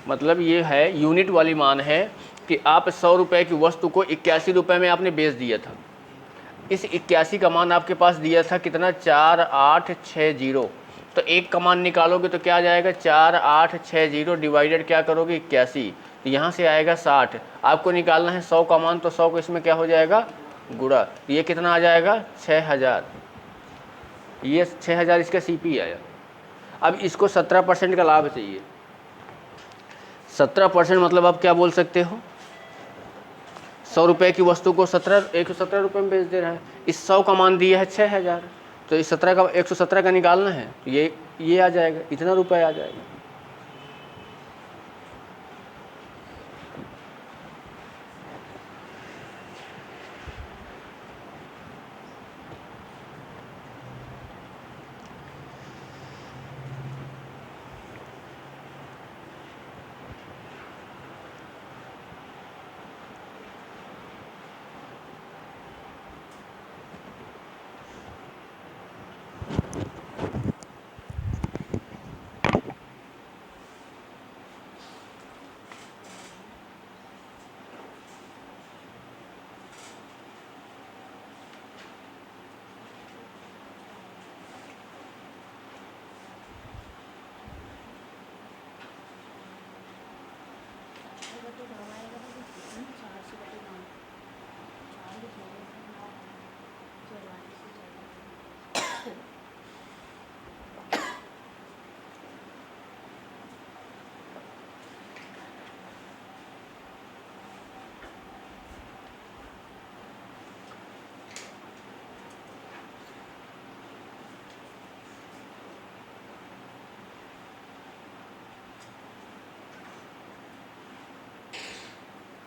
मतलब ये है यूनिट वाली मान है कि आप 100 रुपये की वस्तु को 81 रुपये में आपने बेच दिया था। इस 81 का मान आपके पास दिया था कितना, 4860। तो एक का मान निकालोगे तो क्या आ जाएगा, 4860 डिवाइडेड क्या करोगे 81, तो यहाँ से आएगा 60। आपको निकालना है 100 का मान, तो 100 को इसमें क्या हो जाएगा, गुणा, तो ये कितना आ जाएगा, 6000। ये 6000 इसका CP आया। अब इसको 17% का लाभ चाहिए। 17% मतलब आप क्या बोल सकते हो, 100 रुपये की वस्तु को 117 रुपये में बेच दे रहा है। इस 100 का मान दिया है 6000, तो इस 117 का निकालना है, तो ये आ जाएगा, इतना रुपये आ जाएगा।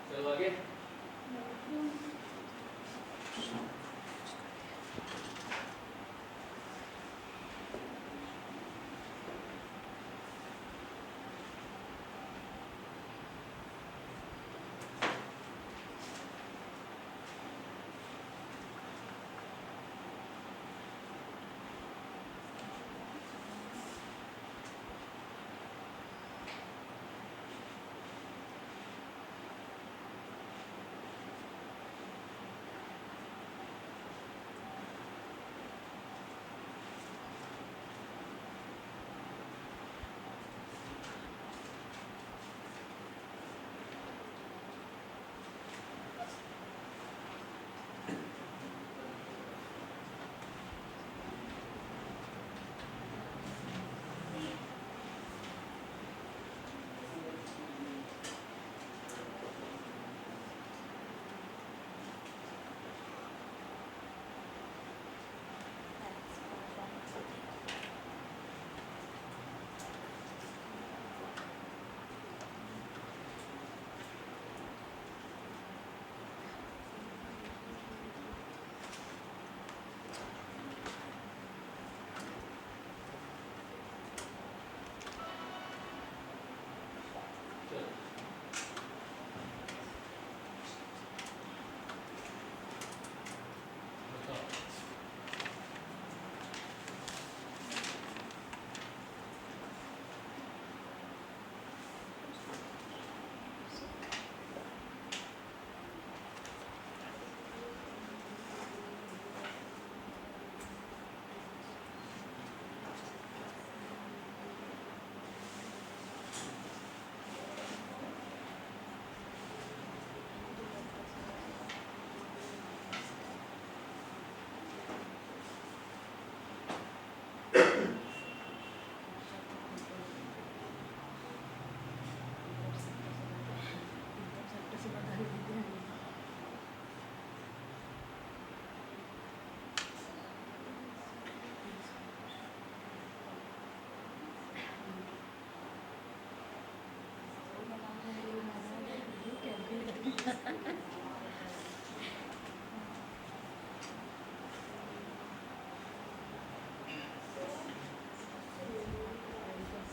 चलो आगे।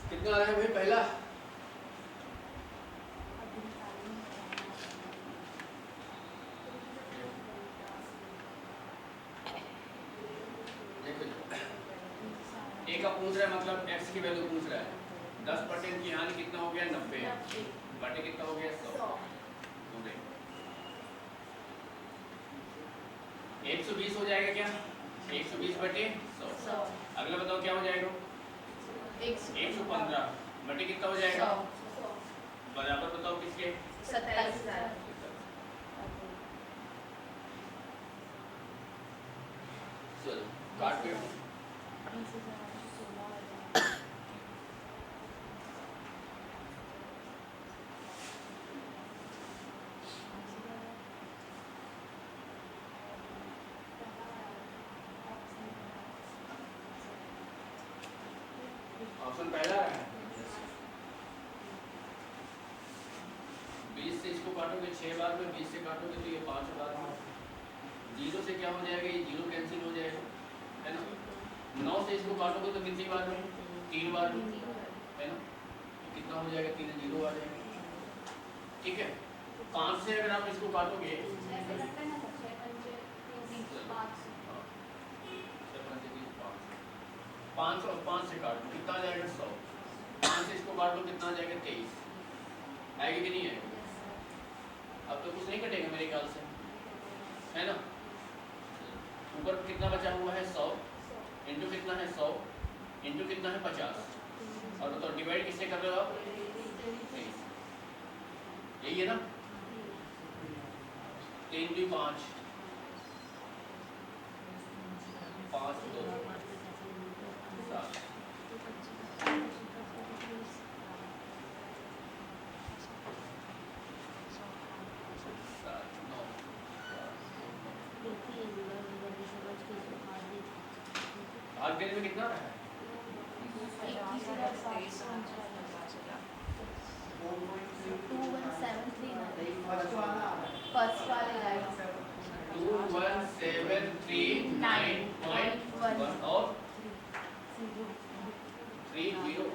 कितना आ रहा है भाई पहला? ए का पूछ रहा है, मतलब x की वैल्यू पूछ रहा है। 10% की हानि कितना हो गया? 90 बटे कितना हो गया? 100। 120 हो जाएगा क्या? 120 बटे 100। अगला बताओ क्या हो जाएगा? 115 बटे कितना हो जाएगा? बराबर बताओ किसके? 27,000। चलो काट के ऑप्शन पहला है। 20 से इसको काटोगे 6 बार में, 20 से काटोगे तो ये 5 बार में। 0 से क्या हो जाएगा? ये 0 कैंसिल हो जाएगा, है ना। 9 से इसको काटोगे तो कितनी बार में? 3 बार में, है ना। तो कितना हो जाएगा? 3 0 आ जाएगा, ठीक है। 5 से अगर आप इसको काटोगे 5 और 5 से काटो कितना आ जाएगा? 100। 5 से इसको काट लो कितना आ जाएगा? 23। आएगी कि नहीं आएगी? अब तो कुछ नहीं कटेगा मेरे ख्याल से, है ना। ऊपर कितना बचा हुआ है? 100 इंटू कितना है? 100 इंटू कितना है? 50। और बताओ डिवाइड किससे कर रहे हो आप? 23। यही है ना। 3 2 5 5 2 7 भाग देने में कितना रहा है? फर्स्ट वाले गाइड 21739.1 और 30।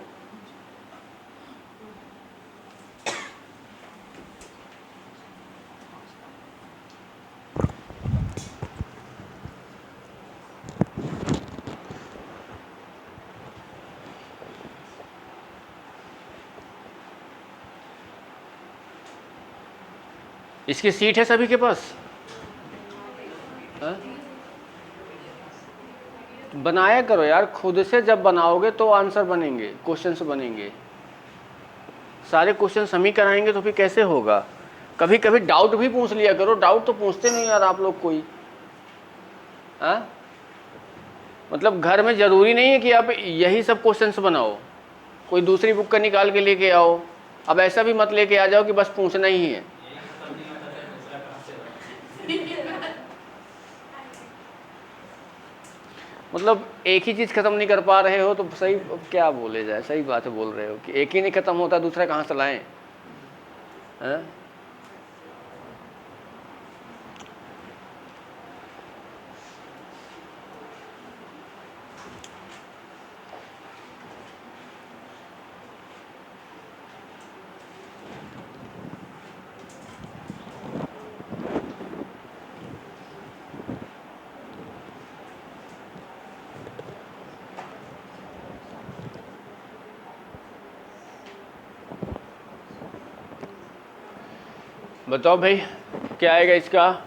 इसकी सीट है सभी के पास? हाँ? बनाया करो यार खुद से, जब बनाओगे तो आंसर बनेंगे, क्वेश्चंस बनेंगे। सारे क्वेश्चंस हम ही कराएंगे तो फिर कैसे होगा? कभी कभी डाउट भी पूछ लिया करो। डाउट तो पूछते नहीं यार आप लोग कोई। हाँ, मतलब घर में ज़रूरी नहीं है कि आप यही सब क्वेश्चंस बनाओ, कोई दूसरी बुक का निकाल के लेके आओ। अब ऐसा भी मत लेके आ जाओ कि बस पूछना ही है। मतलब एक ही चीज़ ख़त्म नहीं कर पा रहे हो तो सही क्या बोले जाए? सही बात है, बोल रहे हो कि एक ही नहीं ख़त्म होता, दूसरा कहाँ से लाएं? हाँ? बताओ भाई क्या आएगा इसका?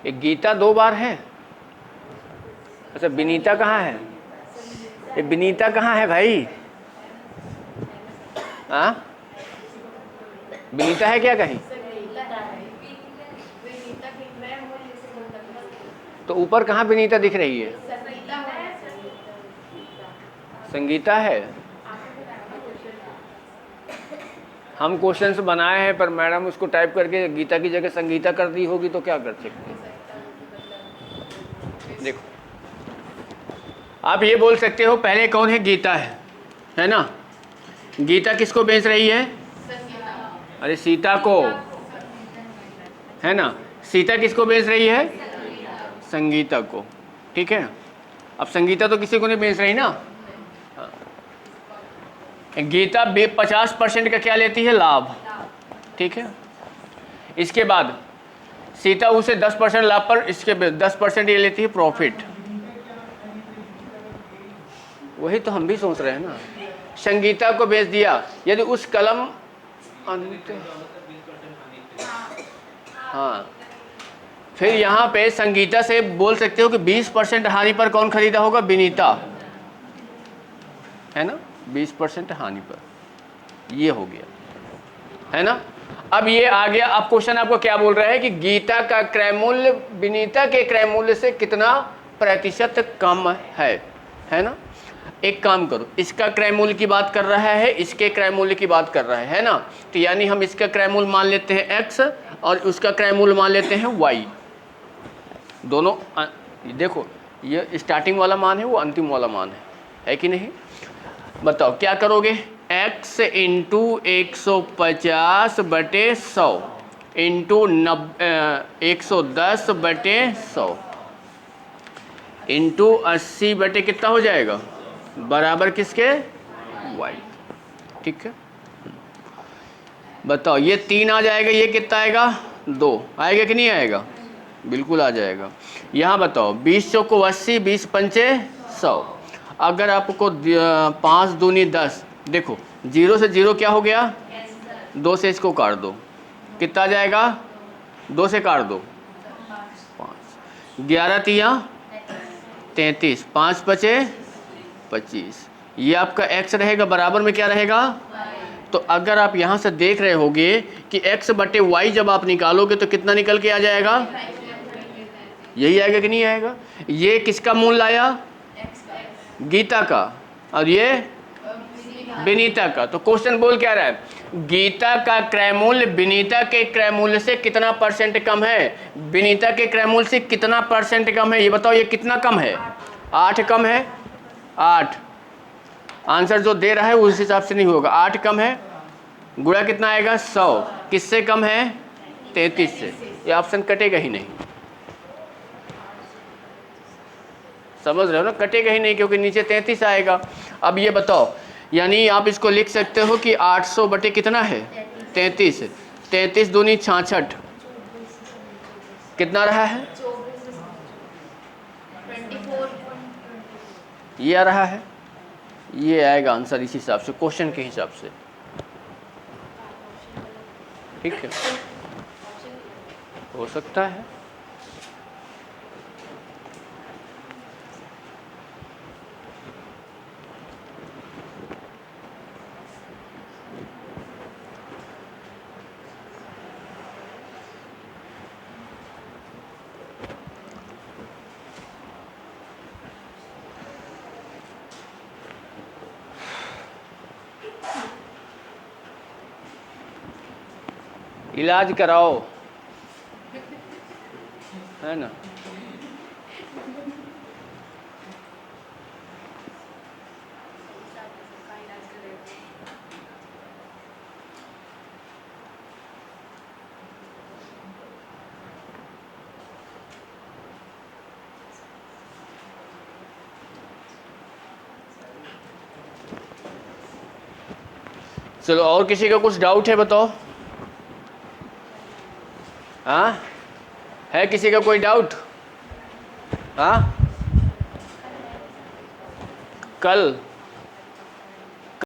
एक गीता 2 बार है। अच्छा विनीता कहाँ है? ये विनीता कहाँ है भाई? हाँ, विनीता है क्या कहीं? तो ऊपर कहाँ विनीता दिख रही है? संगीता है। हम क्वेश्चंस बनाए हैं पर मैडम उसको टाइप करके गीता की जगह संगीता कर दी होगी तो क्या कर सकते हैं। देखो आप ये बोल सकते हो पहले कौन है, गीता है ना। गीता किसको बेच रही है, अरे सीता को, है ना। सीता किसको बेच रही है, संगीता को, ठीक है। अब संगीता तो किसी को नहीं बेच रही ना। गीता 50% का क्या लेती है, लाभ, ठीक है। इसके बाद सीता उसे 10% लाभ पर इसके 10% ये लेती है प्रॉफिट। वही तो हम भी सोच रहे हैं ना, संगीता को बेच दिया, यदि उस कलम हाँ, फिर यहाँ पे संगीता से बोल सकते हो कि 20% हानि पर कौन खरीदा होगा, विनीता, है ना। 20% हानि पर, ये हो गया, है ना। अब ये आ गया। अब क्वेश्चन आपको क्या बोल रहा है कि गीता का क्रय मूल्य विनीता के क्रय मूल्य से कितना प्रतिशत कम है ना। एक काम करो, इसका क्रय मूल्य की बात कर रहा है, इसके क्रय मूल्य की बात कर रहा है ना। तो यानी हम इसका क्रय मूल्य मान लेते हैं x और उसका क्रय मूल्य मान लेते हैं y। दोनों देखो, ये स्टार्टिंग वाला मान है, वो अंतिम वाला मान है कि नहीं। बताओ क्या करोगे, x इंटू 150/100 इंटू 110/100 इंटू 80 कितना हो जाएगा, बराबर किसके, y, ठीक है। बताओ ये 3 आ जाएगा, ये कितना आएगा, 2 आएगा कि नहीं आएगा, बिल्कुल आ जाएगा। यहाँ बताओ 20 चौको 80, 20 पंचे 100। अगर आपको 5 दूनी 10, देखो 0 से 0 क्या हो गया, 2 से इसको काट दो, कितना आ जाएगा, 2 से काट दो 5, 11 तिया 33, 5 बचे 25। ये आपका x रहेगा, बराबर में क्या रहेगा। तो अगर आप यहाँ से देख रहे होगे कि x/y जब आप निकालोगे तो कितना निकल के आ जाएगा, यही आएगा कि नहीं आएगा। ये किसका मूल आया, गीता का, और ये विनीता का। तो क्वेश्चन बोल क्या रहा है, गीता का क्रय मूल्य विनीता के क्रय मूल्य से कितना % कम है, विनीता के क्रय मूल्य से कितना % कम है, ये बताओ। ये कितना कम है, 8 कम है, 8। आंसर जो दे रहा है उस हिसाब से नहीं होगा, 8 कम है, गुणा कितना आएगा, 100, किससे कम है, 33 से। ये ऑप्शन कटेगा ही नहीं, समझ रहे हो ना, कटेगा ही नहीं क्योंकि नीचे 33 आएगा। अब ये बताओ, यानी आप इसको लिख सकते हो कि 800 बटे कितना है, 33, 33 दूनी 66, कितना रहा है, 24. ये आ रहा है, ये आएगा आंसर इस हिसाब से, क्वेश्चन के हिसाब से, ठीक है। हो सकता है। इलाज कराओ, है ना। चलो, और किसी का कुछ डाउट है बताओ। हाँ, है किसी का कोई डाउट। हाँ, कल